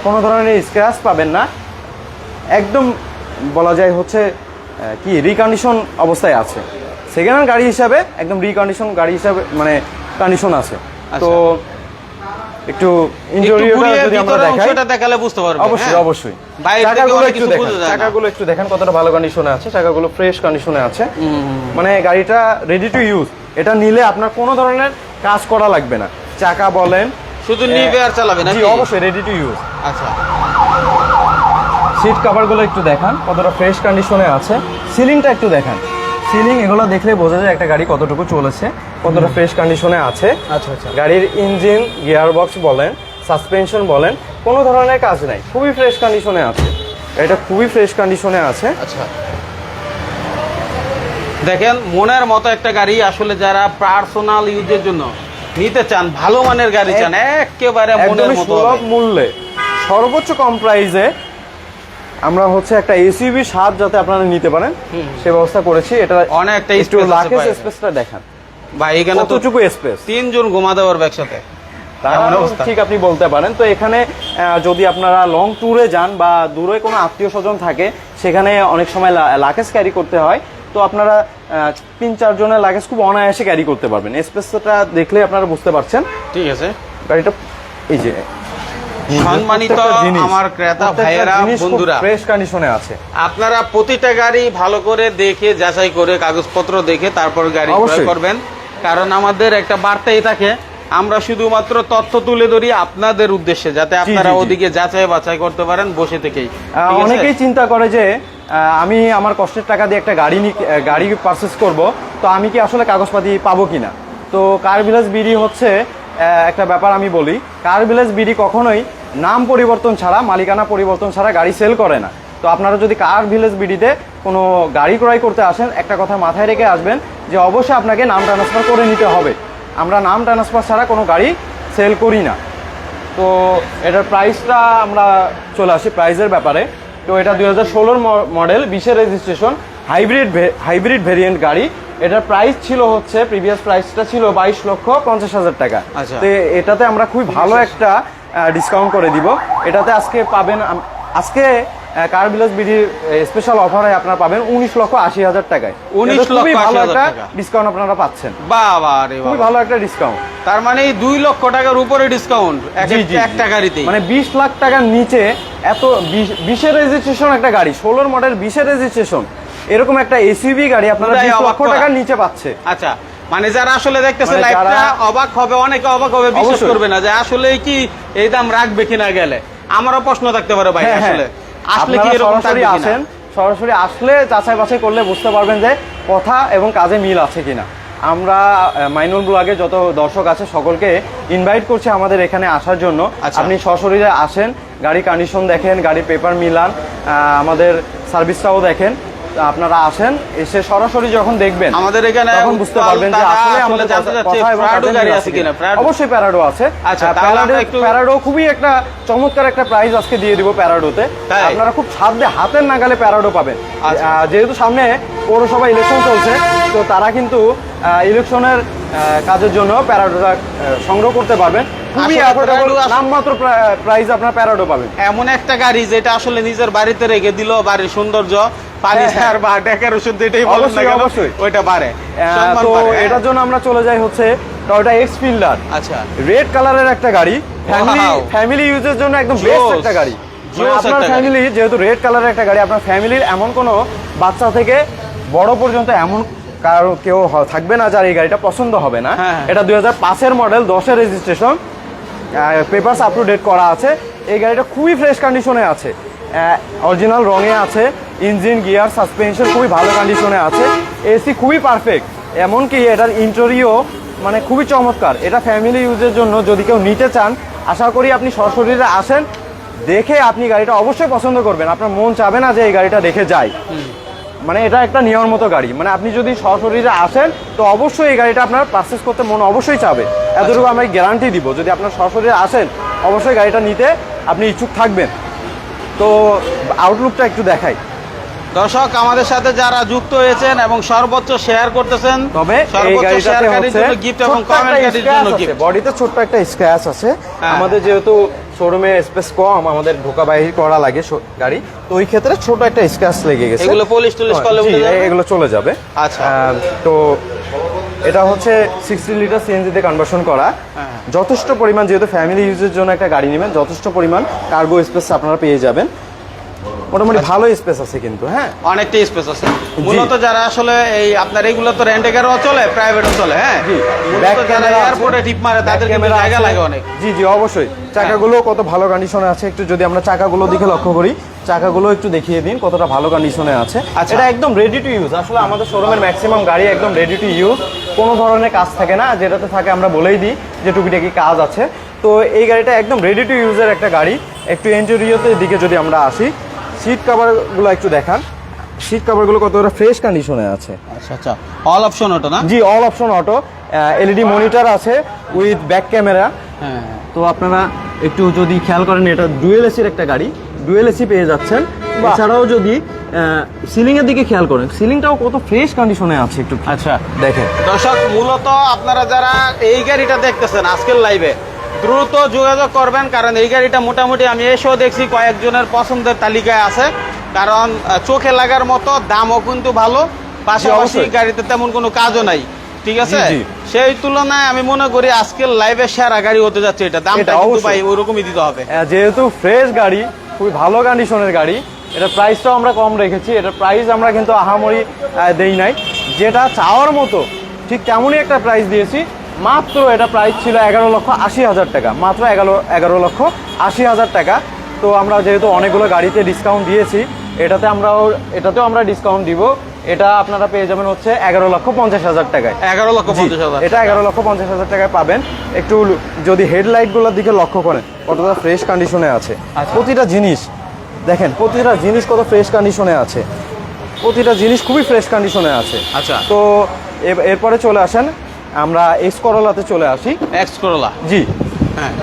কোনো ধরনের স্ক্র্যাচ পাবেন না, একদম বলা যায় হচ্ছে কি রিকন্ডিশন অবস্থায় আছে। সেকেন্ড হ্যান্ড গাড়ি হিসাবে একদম রিকন্ডিশন গাড়ি হিসাবে মানে কন্ডিশন আছে। তো একটু ইন্টেরিয়রটা যদি আমরা দেখাই, সেটা দেখালে বুঝতে পারবেন। অবশ্যই অবশ্যই। চাকাগুলো একটু দেখেন কতটা ভালো কন্ডিশনে আছে, চাকাগুলো ফ্রেশ কন্ডিশনে আছে। মানে গাড়িটা রেডি টু ইউজ। এটা নিলে আপনার কোনো ধরনের কাজ করা লাগবে না, চাকা বলেন শুধু নিবে আর চালাবে না। জি অবশ্যই, রেডি টু ইউজ। আচ্ছা, সিট কভারগুলো একটু দেখান কতটা ফ্রেশ কন্ডিশনে আছে। সিলিংটা একটু দেখান, সিলিং এগুলো দেখলে বোঝা যায় একটা গাড়ি কতটুকু চলেছে, কতটা ফ্রেশ কন্ডিশনে আছে। আচ্ছা আচ্ছা। গাড়ির ইঞ্জিন, গিয়ারবক্স বলেন, সাসপেনশন বলেন, কোনো ধরনের কাজ নাই, খুবই ফ্রেশ কন্ডিশনে আছে। এটা খুবই ফ্রেশ কন্ডিশনে আছে। আচ্ছা, দেখেন মনের মতো একটা গাড়ি, আসলে যারা পার্সোনাল ইউজের জন্য নিতে চান, ভালো মানের গাড়ি চান, একেবারে মনের মতো সুলভ মূল্যে সর্বোচ্চ কম প্রাইসে আমরা হচ্ছে একটা এসইউভি স্বাদ যাতে আপনারা নিতে পারেন সে ব্যবস্থা করেছি। এটা অনেকটা স্পেস আছে, স্পেসটা দেখান ভাই, এখানে কতটুকু স্পেস, 3 জন ঘুমাতে পারবে একসাথে, ঠিক আপনি বলতে পারেন। তো এখানে যদি আপনারা লং ট্যুরে যান বা দূরে কোনো আত্মীয় স্বজন থাকে, সেখানে অনেক সময় লাগেজ ক্যারি করতে হয়, তো আপনারা 3-4 জনের লাগেজ খুব অনায়াসে ক্যারি করতে পারবেন। স্পেসটা দেখলে আপনারা বুঝতে পারছেন। ঠিক আছে, গাড়িটা এই যে সম্মানিত আমার ক্রেতা ভাইয়েরা, বন্ধুরা, ফ্রেশ কন্ডিশনে আছে। আপনারা প্রতিটা গাড়ি ভালো করে দেখে যাচাই করে কাগজপত্র দেখে তারপর গাড়ি ক্রয় করবেন, কারণ আমাদের একটা বার্তাই থাকে, আমরা শুধুমাত্র তথ্য তুলে ধরি আপনাদের উদ্দেশ্যে, যাতে আপনারা ওদিকে যাচাই বাছাই করতে পারেন বসে থেকেই। অনেকেই চিন্তা করে যে আমি আমার কষ্টের টাকা দিয়ে একটা গাড়ি পারচেস করব, তো আমি কি আসলে কাগজপাতি পাবো কিনা। তো কার ভিলেজ বিডি হচ্ছে একটা ব্যাপার আমি বলি, কার ভিলেজ বিডি কখনোই নাম পরিবর্তন ছাড়া, মালিকানা পরিবর্তন ছাড়া গাড়ি সেল করে না। তো আপনারা যদি কার ভিলেজ বিডিতে কোনো গাড়ি ক্রয় করতে আসেন, একটা কথা মাথায় রেখে আসবেন যে অবশ্যই আপনাকে নাম ট্রান্সফার করে নিতে হবে। আমরা নাম ট্রান্সফার ছাড়া কোনো গাড়ি সেল করি না। তো এটার প্রাইসটা আমরা চলে আসি প্রাইসের ব্যাপারে। তো এটা 2016 মডেল, 20 এর রেজিস্ট্রেশন, হাইব্রিড ভেরিয়েন্ট গাড়ি। এটার প্রাইস ছিল হচ্ছে, প্রিভিয়াস প্রাইসটা ছিল 22,50,000 টাকা। তো এটাতে আমরা খুবই ভালো একটা ডিসকাউন্ট করে দিব। এটাতে আজকে পাবেন, আজকে কার বিলাস বিডির স্পেশাল অফারে আপনারা পাবেন 19,80,000 টাকায়। 19,80,000 টাকা ডিসকাউন্ট আপনারা পাচ্ছেন। বাবা রে খুবই বাবা, ভালো একটা ডিসকাউন্ট। তার মানে 2 লক্ষ টাকার উপরে ডিসকাউন্ট একটা গাড়িতেই। মানে 20 লাখ টাকার নিচে এত 20-এর রেজিস্ট্রেশন একটা গাড়ি, 16 মডেল 20-এর রেজিস্ট্রেশন, এরকম একটা এসইউভি গাড়ি আপনারা 20 লক্ষ টাকার নিচে পাচ্ছে। আচ্ছা, মানে যারা আসলে দেখতেছে মানে লাইভটা অবাক হবে, অনেকে অবাক হবে, বিশ্বাস করবে না যে আসলে কি এই দাম রাখবে কিনা গেলে। আমারও প্রশ্ন থাকতে পারে ভাই, আসলে আসলে কি এরকম থাকবে কিনা। আসেন, সরাসরি আসলে যাচাই বাছাই করলে বুঝতে পারবেন যে কথা এবং কাজে মিল আছে কিনা। আমরা মাইনুল ব্লগে যত দর্শক আছে সকলকে ইনভাইট করছি আমাদের এখানে আসার জন্য। আপনি সশরীরে আসেন, গাড়ি কন্ডিশন দেখেন, গাড়ির পেপার মিলান, আমাদের সার্ভিসটাও দেখেন। আপনারা আসেন, এসে সরাসরি যখন দেখবেন আমাদের এখানে তখন বুঝতে পারবেন যে আসলে আমাদের কথা এবং কাজে মিল আছে কিনা। অবশ্যই প্যারাডো আছে। আচ্ছা, প্যারাডো খুবই একটা চমৎকার একটা প্রাইস আজকে দিয়ে দিব প্যারাডোতে। আপনারা খুব সাধ্যে হাতের নাগালে প্যারাডো পাবেন। যেহেতু সামনে পৌরসভা ইলেকশন চলছে, তো তারা কিন্তু ইলেকশনের কাজের জন্য প্যারাডোটা সংগ্রহ করতে পারবেন। খুবই অ্যাফোর্ডেবল, নামমাত্র প্রাইস আপনারা প্যারাডো পাবেন। এমন একটা গাড়ি যেটা আসলে নিজের বাড়িতে রেখে দিল, বাড়ির সৌন্দর্য, ফার্নিচার বা ডেকোরেশন যেটাই বলেন না কেন ওইটা বাড়ে। তো এটার জন্য আমরা চলে যাই হচ্ছে টয়োটা এক্সফিল্ডার। আচ্ছা, রেড কালারের একটা গাড়ি, ফ্যামিলি ইউজের জন্য একদম বেস্ট একটা গাড়ি। আপনার ফ্যামিলি যেহেতু রেড কালারের একটা গাড়ি, আপনার ফ্যামিলির এমন কোনো বাচ্চা থেকে বড় পর্যন্ত এমন কারো কেউ থাকবে না যার এই গাড়িটা পছন্দ হবে না। এটা 2005-এর মডেল, 10-এর registration, papers up to date করা আছে। এই গাড়িটা খুবই ফ্রেশ কন্ডিশনে আছে, অরিজিনাল রঙে আছে, ইঞ্জিন, গিয়ার, সাসপেনশন খুবই ভালো কন্ডিশনে আছে, এসি খুবই পারফেক্ট, এমনকি এটার ইন্টেরিয়র মানে খুবই চমৎকার। এটা ফ্যামিলি ইউজের জন্য যদি কেউ নিতে চান, আশা করি আপনি সশরীরে আসেন, দেখে আপনি গাড়িটা অবশ্যই পছন্দ করবেন। আপনার মন চাবে না যে এই গাড়িটা দেখে যাই। মানে এটা একটা নেওয়ার মতো গাড়ি। মানে আপনি যদি সশরীরে আসেন তো অবশ্যই এই গাড়িটা আপনার পারচেস করতে মন অবশ্যই চাবে, এতটুকু আমরা গ্যারান্টি দিব। যদি আপনার সশরীরে আসেন অবশ্যই গাড়িটা নিতে আপনি ইচ্ছুক থাকবেন। তো আউটলুকটা একটু দেখাই। দর্শক আমাদের সাথে যারা যুক্ত হয়েছেন এবং সর্বোচ্চ শেয়ার করতেছেন, তবে এই গাড়িটাতে হচ্ছে গিফট এবং কমেন্ট গাড়ির জন্য গিফট। বডিতে ছোট্ট একটা স্ক্র্যাচ আছে। আমাদের যেহেতু শোরুমে স্পেস কম, আমাদের ঢোকা বাইরে করা লাগে গাড়ি, তো ওই ক্ষেত্রে ছোট একটা স্ক্র্যাচ লেগে গেছে। এগুলো পলিশ টলিশ করলে এগুলো চলে যাবে। আচ্ছা, তো এটা হচ্ছে 60 লিটার সিএনজিতে কনভার্সন করা। যথেষ্ট পরিমাণ, যেহেতু ফ্যামিলি ইউজের জন্য একটা গাড়ি নেবেন, যথেষ্ট পরিমাণ কার্গো স্পেস আপনারা পেয়ে যাবেন। মোটামুটি ভালো স্পেস আছে কিন্তু, হ্যাঁ অনেকটা স্পেস আছে। মূলত যারা আসলে এই আপনার এইগুলো তো রেন্ট কারও চলে, প্রাইভেটও চলে। হ্যাঁ, যারা এয়ারপোর্টে টিপ মারে তাদের কিন্তু জায়গা লাগে অনেক। জি জি, অবশ্যই। চাকাগুলো কত ভালো কন্ডিশনে আছে একটু যদি আমরা চাকাগুলো দিকে লক্ষ্য করি, চাকাগুলো একটু দেখিয়ে দিন কতটা ভালো কন্ডিশনে আছে। এটা একদম রেডি টু ইউজ। আসলে আমাদের শোরুমের ম্যাক্সিমাম গাড়ি একদম রেডি টু ইউজ, কোনো ধরনের কাজ থাকে না, যেটাতে থাকে আমরা বলেই দিই যে টুকিটাকি কাজ আছে। তো এই গাড়িটা একদম রেডি টু ইউজের একটা গাড়ি। একটু ইন্টেরিয়রের দিকে যদি আমরা আসি, সিট কভারগুলো একটু দেখান। সিট কভারগুলো কতটা ফ্রেশ কন্ডিশনে আছে। আচ্ছা আচ্ছা, অল অপশন অটো না? জি, all option auto. LED monitor আছে উইথ ব্যাক ক্যামেরা। হ্যাঁ, তো আপনারা একটু যদি খেয়াল করেন, এটা ডুয়েল এসির একটা গাড়ি, ডুয়েল এসি পেয়ে যাচ্ছেন। এছাড়াও যদি সিলিং এর দিকে খেয়াল করেন, সিলিংটাও কত ফ্রেশ কন্ডিশনে আছে একটু। আচ্ছা দেখেন দর্শক, মূলত আপনারা যারা এই গাড়িটা দেখতেছেন আজকের লাইভে, দ্রুত যোগাযোগ করবেন, কারণ এই গাড়িটা মোটামুটি আমি এসেও দেখছি কয়েকজনের পছন্দের তালিকায় আছে। কারণ চোখে লাগার মতো, দামও কিন্তু ভালো, পাশাপাশি গাড়িতে তেমন কোনো কাজও নাই। ঠিক আছে, সেই তুলনায় আমি মনে করি আজকের লাইভে সেরা গাড়ি হতে যাচ্ছে এটা। দামটা কিন্তু ভাই ওরকমই দিতে হবে, যেহেতু ফ্রেশ গাড়ি, খুবই ভালো কন্ডিশনের গাড়ি। এটা প্রাইসটাও আমরা কম রেখেছি। এটা প্রাইস আমরা কিন্তু আহামরি দেই নাই, যেটা চাওয়ার মতো ঠিক তেমনই একটা প্রাইস দিয়েছি। মাত্র এটা প্রাইস ছিল 11,80,000 টাকা, মাত্র 11,80,000 টাকা। তো আমরা যেহেতু অনেকগুলো গাড়িতে ডিসকাউন্ট দিয়েছি, এটাতেও আমরা ডিসকাউন্ট দিব। এটা আপনারা পেয়ে যাবেন হচ্ছে 11,50,000 টাকায়। 11,50,000, এটা 11,50,000 টাকায় পাবেন। একটু যদি হেডলাইটগুলোর দিকে লক্ষ্য করেন কতটা ফ্রেশ কন্ডিশনে আছে। প্রতিটা জিনিস দেখেন, প্রতিটা জিনিস কত ফ্রেশ কন্ডিশনে আছে, প্রতিটা জিনিস খুবই ফ্রেশ কন্ডিশনে আছে। আচ্ছা, তো এরপরে চলে আসেন, আমরা এক্স করোলাতে চলে আসি। এক্স করোলা, জি হ্যাঁ,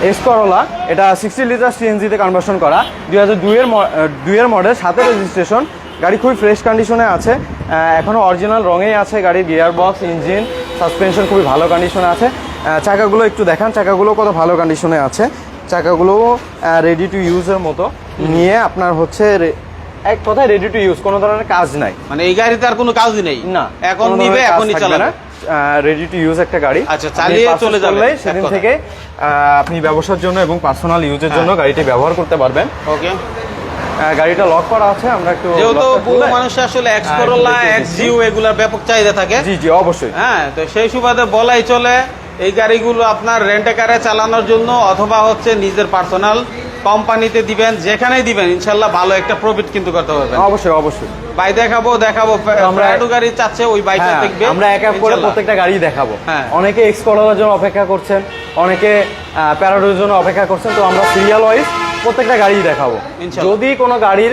এক্স করোলা। এটা 60 লিটার সিএনজিতে কনভার্সন করা, 2002-এর মডেল, 7-এর রেজিস্ট্রেশন। গাড়ি খুবই ফ্রেশ কন্ডিশনে আছে, এখনও অরিজিনাল রঙেই আছে। গাড়ির গিয়ার বক্স, ইঞ্জিন, সাসপেনশন খুবই ভালো কন্ডিশনে আছে। চাকাগুলো একটু দেখান, চাকাগুলো কত ভালো কন্ডিশনে আছে। চাকাগুলো রেডি টু ইউজের মতো, নিয়ে আপনার হচ্ছে এক কথায় রেডি টু ইউজ, কোনো ধরনের কাজ নাই, মানে এই গাড়িতে আর কোনো কাজই নেই না, এখন নিবে এখনই চালাবে, রেডি টু ইউজ একটা গাড়ি। আচ্ছা, চালিয়ে চলে যাবে সেদিন থেকে আপনি ব্যবসার জন্য এবং পার্সোনাল ইউজের জন্য গাড়িটি ব্যবহার করতে পারবেন। ওকে, গাড়িটা লক করা আছে, আমরা একটু যেহেতু বহু মানুষ আসলে এক্স করোলা এক্স জিও এগুলোর ব্যাপক চাহিদা থাকে। জি জি অবশ্যই। হ্যাঁ, তো সেই সুবাদে বলাই চলে এই গাড়িগুলো আপনার রেন্টে কারে চালানোর জন্য অথবা হচ্ছে নিজের পার্সোনাল কোম্পানিতে দিবেন, যেখানেই দিবেন ইনশাল্লাহ ভালো একটা প্রফিট কিন্তু করতে পারবেন। অবশ্যই অবশ্যই ভাই দেখাবো আমরা গাড়ি চাচ্ছে ওই বাইকটা দেখবে, আমরা এক এক করে প্রত্যেকটা গাড়ি দেখাবো। হ্যাঁ, অনেকে এক্স করোলার জন্য অপেক্ষা করছেন, অনেকে প্যারাডোর জন্য অপেক্ষা করছেন, তো আমরা সিরিয়াল ওয়াইজ প্রত্যেকটা গাড়ি দেখাবো। যদি কোনো গাড়ির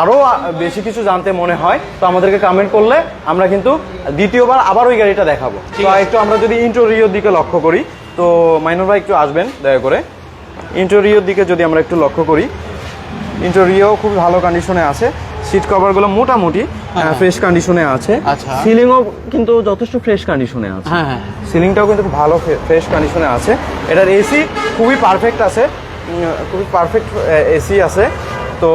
আরো বেশি কিছু জানতে মনে হয় তো আমাদেরকে কমেন্ট করলে আমরা কিন্তু দ্বিতীয়বার আবার ওই গাড়িটা দেখাবো। তো একটু আমরা যদি ইন্টেরিয়র দিকে লক্ষ্য করি, তো মাইনুর ভাই একটু আসবেন দয়া করে। ইন্টেরিয়র দিকে যদি আমরা একটু লক্ষ্য করি, ইন্টেরিয়র খুব ভালো কন্ডিশনে আছে, সিট কভারগুলো মোটামুটি ফ্রেশ কন্ডিশনে আছে, সিলিংও কিন্তু যথেষ্ট ফ্রেশ কন্ডিশনে আছে, সিলিংটাও কিন্তু খুব ভালো ফ্রেশ কন্ডিশনে আছে। এটার এসি খুবই পারফেক্ট আছে, খুবই পারফেক্ট এসি আছে। তো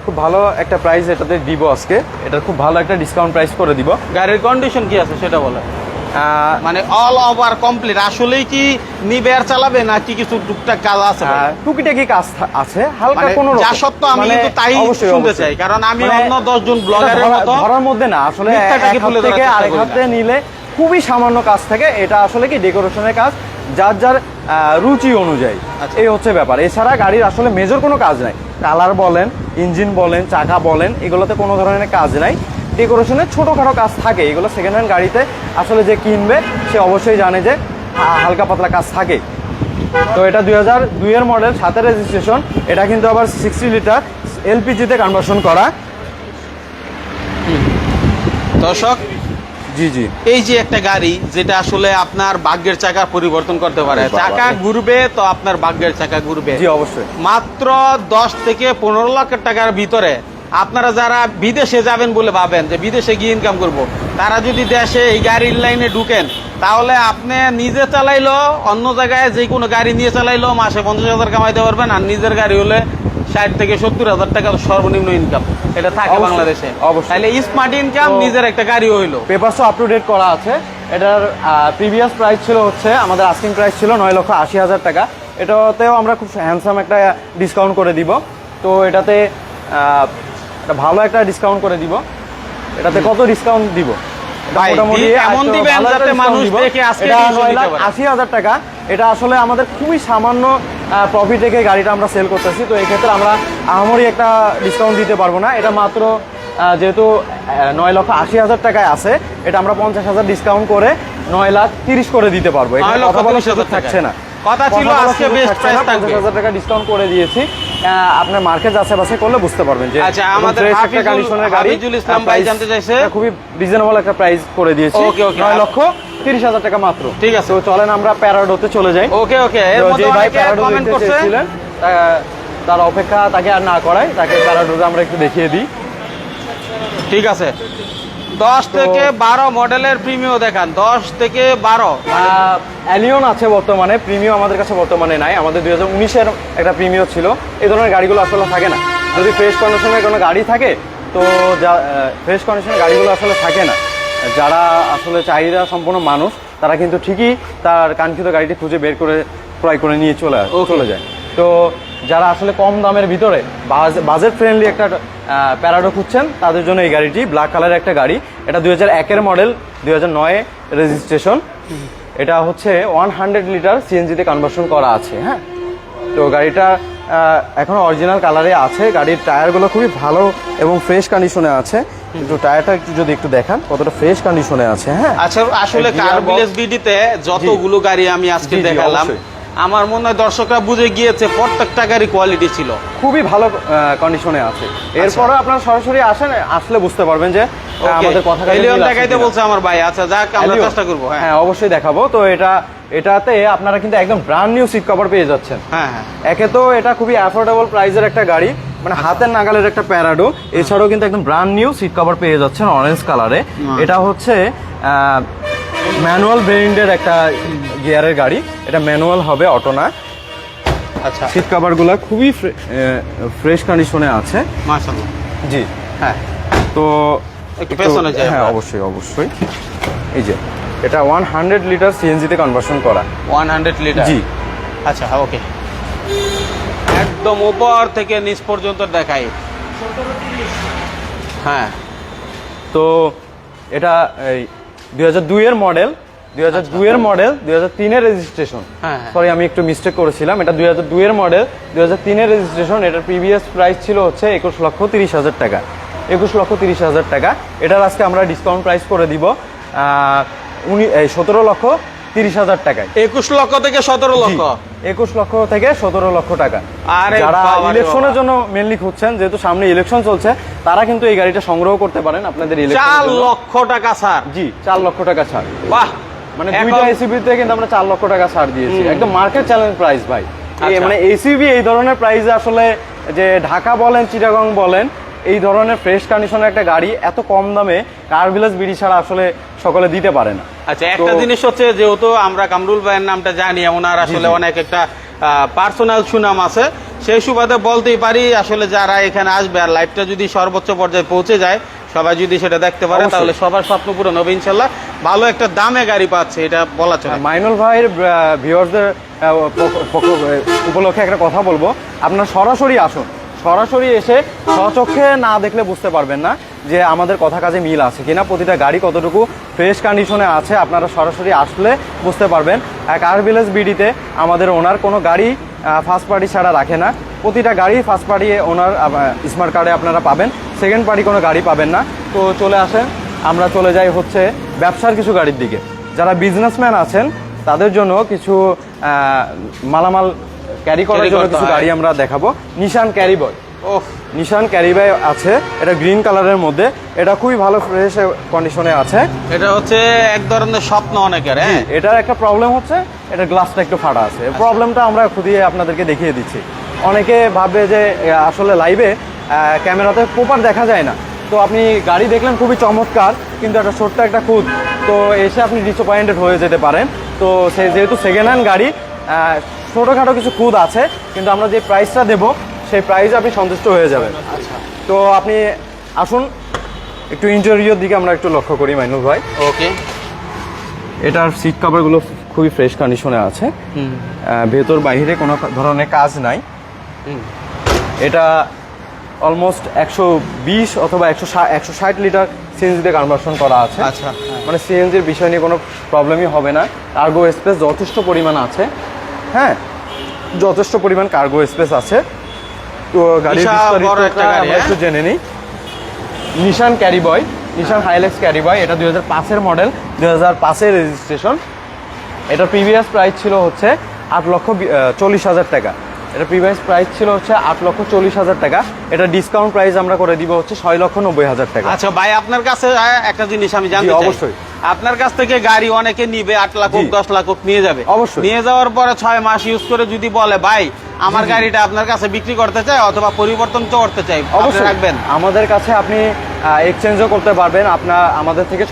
খুব ভালো একটা প্রাইস এটাতে দিব আজকে, এটা খুব ভালো একটা ডিসকাউন্ট প্রাইস করে দিব। গাড়ির কন্ডিশন কি আছে সেটা বলে, মানে অল ওভার কমপ্লিট আসলেই কি নিবে আর চালাবে নাকি কিছু টুকটাক কাজ আছে? টুকিটাকি কাজ আছে হালকা, কোনো যা সত্য আমি কিন্তু তাই শুনতে চাই, কারণ আমি অন্য 10 জন ব্লগারের মতো ধরার মধ্যে না, আসলে এক হাত থেকে আরেক হাতে নিলে খুবই সামান্য কাজ থাকে। এটা আসলে কি ডেকোরেশনের কাজ, যার যার রুচি অনুযায়ী, এই হচ্ছে ব্যাপার। এছাড়া গাড়ির আসলে মেজর কোনো কাজ নাই, কালার বলেন, ইঞ্জিন বলেন, চাকা বলেন, এগুলোতে কোনো ধরনের কাজ নাই। ডেকোরেশনের ছোটোখাটো কাজ থাকে, এগুলো সেকেন্ড হ্যান্ড গাড়িতে আসলে যে কিনবে সে অবশ্যই জানে যে হালকা পাতলা কাজ থাকে। তো এটা 2002 এর মডেল, 7 রেজিস্ট্রেশন। এটা কিন্তু আবার 60 লিটার এলপিজিতে কনভার্সন করা। দর্শক, জি জি, এই যে একটা গাড়ি যেটা আসলে আপনার ভাগ্যের চাকা পরিবর্তন করতে পারে, চাকা ঘুরবে তো আপনার ভাগ্যের চাকা ঘুরবে। জি অবশ্যই। মাত্র 10 থেকে 15 লাখ টাকার ভিতরে আপনারা যারা বিদেশে যাবেন বলে ভাবেন যে বিদেশে গিয়ে ইনকাম করব, তারা যদি দেশে এই গাড়ির লাইনে ঢুকেন তাহলে আপনি নিজে চালাইলো, অন্য জায়গায় যে কোনো গাড়ি নিয়ে চালাইলো মাসে 50,000 কামাইতে পারবেন, আর নিজের গাড়ি হলে 60 থেকে 70,000 টাকা সর্বনিম্ন ইনকাম এটা থাকে বাংলাদেশে। তাহলে স্মার্ট ইনকাম, নিজের একটা গাড়ি হইলো। পেপারসও আপ টু ডেট করা আছে। এটার প্রিভিয়াস প্রাইস ছিল হচ্ছে, আমাদের আস্কিং প্রাইস ছিল 9,80,000 টাকা। এটাতেও আমরা খুব হ্যান্ডসাম একটা ডিসকাউন্ট করে দিব। তো এটাতে ভালো একটা ডিসকাউন্ট করে দিব। এটাতে কত ডিসকাউন্ট দিব? মোটামুটি এমন দিবেন যাতে মানুষ দেখে আজকে 9,80,000 টাকা। এটা আসলে আমাদের খুবই সামান্য প্রফিট রেখে গাড়িটা আমরা সেল করতেছি। তো এই ক্ষেত্রে আমরা আহামরি একটা ডিসকাউন্ট দিতে পারবো না। এটা মাত্র যেহেতু 9,80,000 টাকায় আছে, এটা আমরা 50,000 ডিসকাউন্ট করে 9,30,000 করে দিতে পারবো। এটা কথা বলার সুযোগ থাকছে না, কথা ছিল আজকে বেস্ট প্রাইস থাকবে। 50,000 টাকা ডিসকাউন্ট করে দিয়েছি। আপনার মার্কেট যাচাই করলে বুঝতে পারবেন যে আচ্ছা, আমাদের হাফিজুল ইসলাম ভাই জানতে চাইছে, খুবই রিজনেবল একটা প্রাইস করে দিয়েছি। 9,30,000 টাকা মাত্র। ঠিক আছে, তো চলেন আমরা প্যারাডোতে চলে যাই। ওকে ওকে। এর মধ্যে ভাই অনেকে প্যারাডো কমেন্ট দেখতে করছে, চেয়েছিলেন, তার অপেক্ষা তাকে আর না করাই, তাকে প্যারাডোতে আমরা একটু দেখিয়ে দিই। ঠিক আছে, 10 থেকে 12 মডেলের প্রিমিও দেখান। 10 থেকে 12 অ্যালিয়ন আছে বর্তমানে, প্রিমিও আমাদের কাছে বর্তমানে নাই। আমাদের 2019-এর একটা প্রিমিও ছিল। এই ধরনের গাড়িগুলো আসলে থাকে না। যদি ফ্রেশ কন্ডিশনের কোনো গাড়ি থাকে তো ফ্রেশ কন্ডিশনের গাড়িগুলো আসলে থাকে না। যারা আসলে চাহিদা সম্পন্ন মানুষ তারা কিন্তু ঠিকই তার কাঙ্ক্ষিত গাড়িটি খুঁজে বের করে ক্রয় করে নিয়ে চলে যায়। তো যারা আসলে কম দামের ভিতরে বাজেট ফ্রেন্ডলি একটা প্যারাডো খুঁজছেন তাদের জন্য এই গাড়িটি ব্ল্যাক কালারের একটা গাড়ি। এটা 2001-এর মডেল, 2009 রেজিস্ট্রেশন। এটা হচ্ছে 100 লিটার সিএনজিতে কনভার্সন করা আছে। হ্যাঁ, তো গাড়িটা এখনো অরিজিনাল কালারে আছে। গাড়ির টায়ারগুলো খুবই ভালো এবং ফ্রেশ কন্ডিশনে আছে। একটু টায়ারটা যদি একটু দেখান কতটা ফ্রেশ কন্ডিশনে আছে। হ্যাঁ, আচ্ছা, আসলে কার ভিলেজ বিডিতে যতগুলো গাড়ি আমি আজকে দেখালাম, আমার মনে হয় দর্শকরা বুঝে গিয়েছে প্রত্যেকটা গাড়ি কোয়ালিটি ছিল, খুবই ভালো কন্ডিশনে আছে। এরপরও আপনারা সরাসরি আসলে বুঝতে পারবেন যে আমাদের কথা দেখাইতে বলছে আমার ভাই। আচ্ছা, যাক, আমরা চেষ্টা করবো। হ্যাঁ, অবশ্যই দেখাবো। তো এটাতে আপনারা কিন্তু একদম ব্র্যান্ড নিউ সিট কভার পেয়ে যাচ্ছেন। হ্যাঁ, একে তো এটা খুবই অ্যাফোর্ডেবল প্রাইসের একটা গাড়ি, মানে হাতের নাগালের একটা প্যারাডো। এছাড়াও কিন্তু একদম ব্র্যান্ড নিউ সিট কভার পেয়ে যাচ্ছেন অরেঞ্জ কালারে। এটা হচ্ছে ম্যানুয়াল ভেরিয়েন্টের একটা গিয়ারের গাড়ি। এটা ম্যানুয়াল হবে, অটো না। আচ্ছা, সিট কভারগুলো খুবই ফ্রেশ কন্ডিশনে আছে মাশাআল্লাহ। জি হ্যাঁ, তো একটু পেছনে যাই হ্যাঁ আমরা। অবশ্যই অবশ্যই। এই যে এটা 100 লিটার সিএনজিতে কনভার্সন করা। 100 লিটার। জি আচ্ছা, ওকে। একদম উপর থেকে নিচ পর্যন্ত দেখাই। হ্যাঁ, তো এটা এই 2002 এর মডেল, 2002 এর মডেল, 2003 এর রেজিস্ট্রেশন। হ্যাঁ, হ্যাঁ। সরি আমি একটু মিস্টেক করেছিলাম, এটা 2002 এর মডেল, 2003 এর রেজিস্ট্রেশন। এটার প্রিভিয়াস প্রাইস ছিল হচ্ছে 21,30,000 টাকা, 21,30,000 টাকা। এটার আজকে আমরা ডিসকাউন্ট প্রাইস করে দিব 17,30,000 টাকায়। 21 লক্ষ থেকে 17 লক্ষ। 21 লক্ষ থেকে 17 লক্ষ টাকা। আরে যারা বাবা রে ইলেকশনের বাবা। জন্য মেনলি খুঁজছেন, যেহেতু সামনে ইলেকশন চলছে, তারা কিন্তু এই গাড়িটা সংগ্রহ করতে পারেন আপনাদের 4 ইলেকশন। লক্ষ টাকা স্যার। জি 4 লক্ষ টাকা ছাড়। বাহ, মানে এখন- দুইটা এসইউভি তে কিন্তু আমরা 4 লক্ষ টাকা ছাড় দিয়েছি, একদম মার্কেট চ্যালেঞ্জ প্রাইস ভাই। আচ্ছা। মানে এসইউভি এই ধরনের প্রাইসে আসলে, যে ঢাকা বলেন চিটাগং বলেন, এই ধরনের ফ্রেশ কন্ডিশনের একটা গাড়ি এত কম দামে কারভিলাস বিডি ছাড়া আসলে সকলে দিতে পারে না। আচ্ছা, একটা তো- জিনিস হচ্ছে, যেহেতু আমরা কামরুল ভাইয়ের নামটা জানি, ওনার আসলে জি। অনেক একটা পার্সোনাল সুনাম আছে, সেই সুবাদে বলতেই পারি আসলে যারা এখানে আসবে আর লাইভটা যদি সর্বোচ্চ পর্যায়ে পৌঁছে যায়, সবাই যদি সেটা দেখতে পারে, অবশ্যই। তাহলে সবার স্বপ্ন পূরণ হবে ইনশাল্লাহ। ভালো একটা দামে গাড়ি পাচ্ছে, এটা বলা চলে। মাইনুল ভাইয়ের ভিউয়ার্সদের উপলক্ষে একটা কথা বলবো, আপনারা সরাসরি আসুন, সরাসরি এসে স্বচক্ষে না দেখলে বুঝতে পারবেন না যে আমাদের কথা কাজে মিল আছে কিনা, প্রতিটা গাড়ি কতটুকু ফ্রেশ কন্ডিশনে আছে। আপনারা সরাসরি আসলে বুঝতে পারবেন। কার ভিলেজ বিডিতে আমাদের ওনার কোনো গাড়ি ফার্স্ট পার্টি ছাড়া রাখে না, প্রতিটা গাড়ি ফার্স্ট পার্টি ওনার স্মার্ট কার্ডে আপনারা পাবেন, সেকেন্ড পার্টি কোনো গাড়ি পাবেন না। তো চলে আসেন, আমরা চলে যাই হচ্ছে ব্যবসার কিছু গাড়ির দিকে। যারা বিজনেসম্যান আছেন তাদের জন্য কিছু মালামাল ক্যারি করার Carry জন্য করতে কিছু হয়। গাড়ি আমরা দেখাবো। নিশান ক্যারিবয়, ওহ, নিশান ক্যারিবয় আছে, এটা গ্রিন কালারের মধ্যে, এটা খুবই ভালো ফ্রেশ কন্ডিশনে আছে। এটা হচ্ছে এক ধরনের স্বপ্ন অনেকের। হ্যাঁ, এটার একটা প্রবলেম হচ্ছে, এটা গ্লাসটা একটু ফাটা আছে। প্রবলেমটা আমরা খুদিয়ে আপনাদেরকে দেখিয়ে দিচ্ছি। অনেকে ভাবে যে আসলে লাইভে ক্যামেরাতে প্রপার দেখা যায় না, তো আপনি গাড়ি দেখলেন খুবই চমৎকার, কিন্তু একটা ছোট্ট একটা খুদ, তো এসে আপনি ডিসঅ্যাপয়েন্টেড হয়ে যেতে পারেন। তো যেহেতু সেকেন্ড হ্যান্ড গাড়ি, ছোটোখাটো কিছু খুদ আছে, কিন্তু আমরা যে প্রাইসটা দেবো সেই প্রাইসে আপনি সন্তুষ্ট হয়ে যাবেন। তো আপনি আসুন, একটু ইন্টেরিয়র দিকে আমরা একটু লক্ষ্য করি মাইনুল ভাই। ওকে। এটার সিট কভারগুলো খুবই ফ্রেশ কন্ডিশনে আছে, ভেতর বাইরে কোনো ধরনের কাজ নাই। এটা অলমোস্ট 120 অথবা 160 লিটার সিএনজিতে কনভার্সন করা আছে। আচ্ছা, মানে সিএনজির বিষয় নিয়ে কোনো প্রবলেমই হবে না। কার্গো স্পেস যথেষ্ট পরিমাণ আছে, হ্যাঁ যথেষ্ট পরিমাণ কার্গো স্পেস আছে। তো গাড়ির বিশাল বড় একটা গাড়ি, আমরা একটু জেনে নিই। নিশান ক্যারিবয়, নিশান হাইলেক্স ক্যারিবয়, এটা 2005-এর মডেল, 2005-এর রেজিস্ট্রেশন। এটার প্রিভিয়াস প্রাইস ছিল হচ্ছে 8,40,000 টাকা। এটা প্রিভিয়াস প্রাইস ছিল হচ্ছে 8,40,000 টাকা। এটা ডিসকাউন্ট প্রাইস আমরা করে দিব হচ্ছে 6,90,000 টাকা। আচ্ছা ভাই, আপনার কাছে একটা জিনিস আমি জানতে জি, চাই। অবশ্যই। আপনার কাছ থেকে গাড়ি অনেকে নিবে, 8 লাখ হোক, জি। 10 লাখ হোক নিয়ে যাবে। অবশ্যই। নিয়ে যাওয়ার পরে 6 মাস ইউজ করে যদি বলে ভাই আমার গাড়িটা আপনার কাছে বিক্রি করতে চাই অথবা পরিবর্তন করতে চাই, আপনি অবশ্যই রাখবেন? আমাদের কাছে আপনি এক্সচেঞ্জও করতে পারবেন। আপনার আমাদের থেকে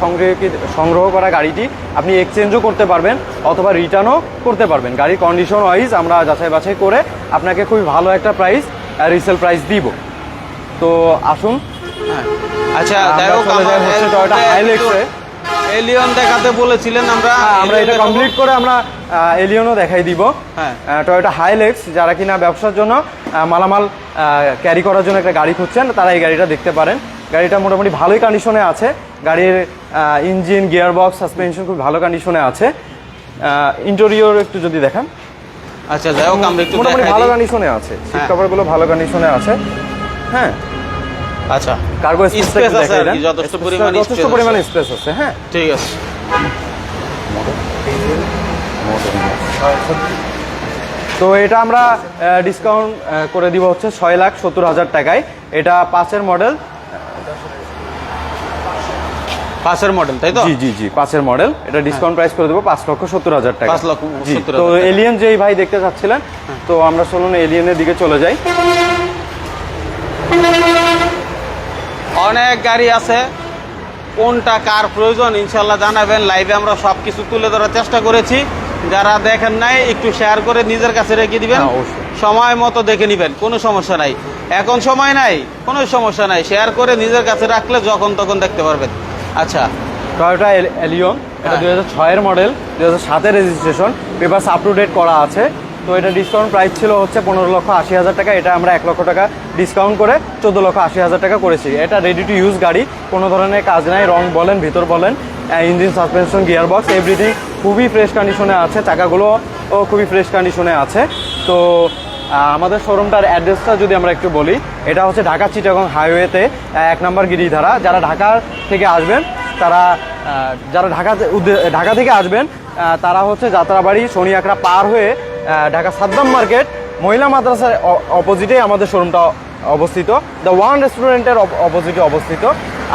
সংগ্রহ করা গাড়িটি আপনি এক্সচেঞ্জও করতে পারবেন অথবা রিটার্নও করতে পারবেন। গাড়ির কন্ডিশন ওয়াইজ আমরা যাচাই বাছাই করে আপনাকে খুবই ভালো একটা প্রাইস, রিসেল প্রাইস দিব। তো আসুন, হ্যাঁ। আচ্ছা, আমরা যাই হোক, চলে যাই হচ্ছে টয়োটা হাইলেক্সে। এলিয়ন দেখাতে বলেছিলেন আমরা। আমরা এটা কমপ্লিট করে আমরা এলিয়নও দেখাই দিব। হ্যাঁ। টয়োটা হাইলেক্স, যারা কিনা ব্যবসার জন্য মালামাল ক্যারি করার জন্য একটা গাড়ি খুঁজছেন, তারা এই গাড়িটা দেখতে পারেন। গাড়িটা মোটামুটি ভালোই কন্ডিশনে আছে। গাড়ির ইঞ্জিন, গিয়ার বক্স, সাসপেনশন খুব ভালো কন্ডিশনে আছে। ইন্টেরিয়র একটু যদি দেখান, আচ্ছা, যাই হোক, আমরা একটু মোটামুটি দেখাই ভালো দিই। কন্ডিশনে আছে। সিট হ্যাঁ। কভারগুলো ভালো কন্ডিশনে আছে। হ্যাঁ, আচ্ছা, কার্গো স্পেস আছে আর কি, যথেষ্ট পরিমাণ যথেষ্ট পরিমাণে স্পেস আছে। হ্যাঁ, ঠিক আছে। তো এটা আমরা ডিসকাউন্ট করে দিব হচ্ছে 6,70,000 টাকায়। এটা 5-এর মডেল। 5-এর মডেল, তাই তো? জি জি জি 5-এর মডেল। এটা ডিসকাউন্ট প্রাইস করে দেবো 5,70,000 টাকা। 5,70,000 তো টাকা। এলিয়ন যেই ভাই দেখতে চাচ্ছিলেন, তো আমরা চলুন এলিয়নের দিকে চলে যাই। অনেক গাড়ি আছে, কোনটা কার প্রয়োজন ইনশাল্লাহ জানাবেন। লাইভে আমরা সবকিছু তুলে ধরার চেষ্টা করেছি। যারা দেখেন নাই একটু শেয়ার করে নিজের কাছে রেখে দিবেন। হ্যাঁ, অবশ্যই। সময় মতো দেখে নেবেন, কোনো সমস্যা নাই। এখন সময় নাই, কোনো সমস্যা নাই, শেয়ার করে নিজের কাছে রাখলে যখন তখন দেখতে পারবেন। আচ্ছা, টয়োটা এলিয়ন, এটা 2006 এর মডেল, 2007 এর registration, papers up to date করা আছে। তো এটা ডিসকাউন্ট প্রাইস ছিল হচ্ছে 15,80,000 টাকা, এটা আমরা 1 লক্ষ টাকা ডিসকাউন্ট করে 14,80,000 টাকা করেছি। এটা রেডি টু ইউজ গাড়ি, কোনো ধরনের কাজ নাই, রং বলেন, ভিতর বলেন, engine, suspension, gear box, everything খুবই ফ্রেশ কন্ডিশনে আছে, চাকাগুলো খুবই ফ্রেশ কন্ডিশনে আছে। তো আমাদের শোরুমটার অ্যাড্রেসটা যদি আমরা একটু বলি, এটা হচ্ছে ঢাকা চিটাগং হাইওয়েতে 1 নম্বর গিরিধারা। যারা ঢাকা থেকে আসবেন তারা ঢাকা থেকে আসবেন তারা হচ্ছে যাত্রাবাড়ি শনি আকরা পার হয়ে ঢাকা সাদ্দাম মার্কেট মহিলা মাদ্রাসার অপোজিটে আমাদের শোরুমটা অবস্থিত, দ্য ওয়ান রেস্টুরেন্টের অপোজিটে অবস্থিত।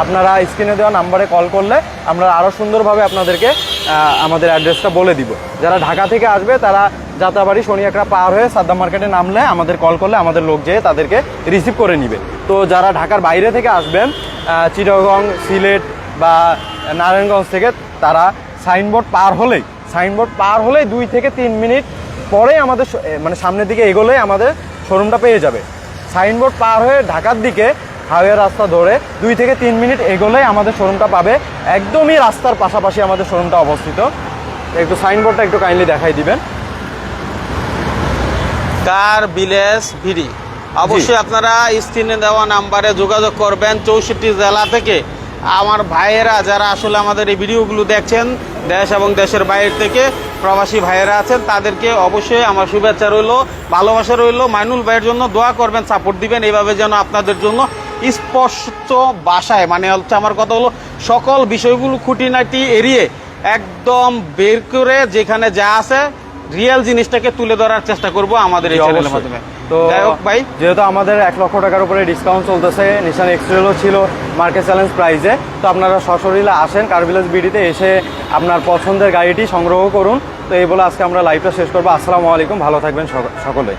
আপনারা স্ক্রিনে দেওয়া নাম্বারে কল করলে আমরা আরও সুন্দরভাবে আপনাদেরকে আমাদের অ্যাড্রেসটা বলে দিব। যারা ঢাকা থেকে আসবে তারা যাত্রাবাড়ি শনি আকরা পার হয়ে সাদ্দাম মার্কেটে নামলে আমাদের কল করলে আমাদের লোক যেয়ে তাদেরকে রিসিভ করে নিবে। তো যারা ঢাকার বাইরে থেকে আসবেন, চিটাগং, সিলেট বা নারায়ণগঞ্জ থেকে, তারা সাইনবোর্ড পার হলেই 2 থেকে 3 মিনিট পরে আমাদের মানে সামনের দিকে এগোলেই আমাদের শোরুমটা পেয়ে যাবে। সাইনবোর্ড পার হয়ে ঢাকার দিকে হাইওয়ে রাস্তা ধরে 2 থেকে 3 মিনিট এগোলেই আমাদের শোরুমটা পাবে। একদমই রাস্তার পাশাপাশি আমাদের শোরুমটা অবস্থিত। একটু সাইনবোর্ডটা একটু কাইন্ডলি দেখাই দিবেন। কার ভিলেজ ভিডি, অবশ্যই আপনারা স্ক্রিনে দেওয়া নাম্বারে যোগাযোগ করবেন। 64 জেলা থেকে আমার ভাইয়েরা যারা আসলে আমাদের এই ভিডিওগুলো দেখছেন, দেশ এবং দেশের বাইরে থেকে প্রবাসী ভাইয়েরা আছেন, তাদেরকে অবশ্যই আমার শুভেচ্ছা রইল, ভালোবাসা রইল। মাইনুল ভাইয়ের জন্য দোয়া করবেন, সাপোর্ট দিবেন, এইভাবে যেন আপনাদের জন্য স্পষ্ট ভাষায়, মানে হচ্ছে আমার কথা হলো সকল বিষয়গুলো খুঁটিনাটি এড়িয়ে একদম বের করে যেখানে যা আছে রিয়েল জিনিসটাকে তুলে ধরার চেষ্টা করব আমাদের এই চ্যানেলের মাধ্যমে। তো যাই হোক ভাই, যেহেতু আমাদের 1 লক্ষ টাকার উপরে ডিসকাউন্ট চলতেছে, নিশান এক্সট্রেলও ছিল মার্কেট চ্যালেঞ্জ প্রাইসে, তো আপনারা সশরীরে আসেন কার ভিলেজ বিডিতে, এসে আপনার পছন্দের গাড়িটি সংগ্রহ করুন। তো এই বলে আজকে আমরা লাইভটা শেষ করবো। আসসালামু আলাইকুম, ভালো থাকবেন সকলে।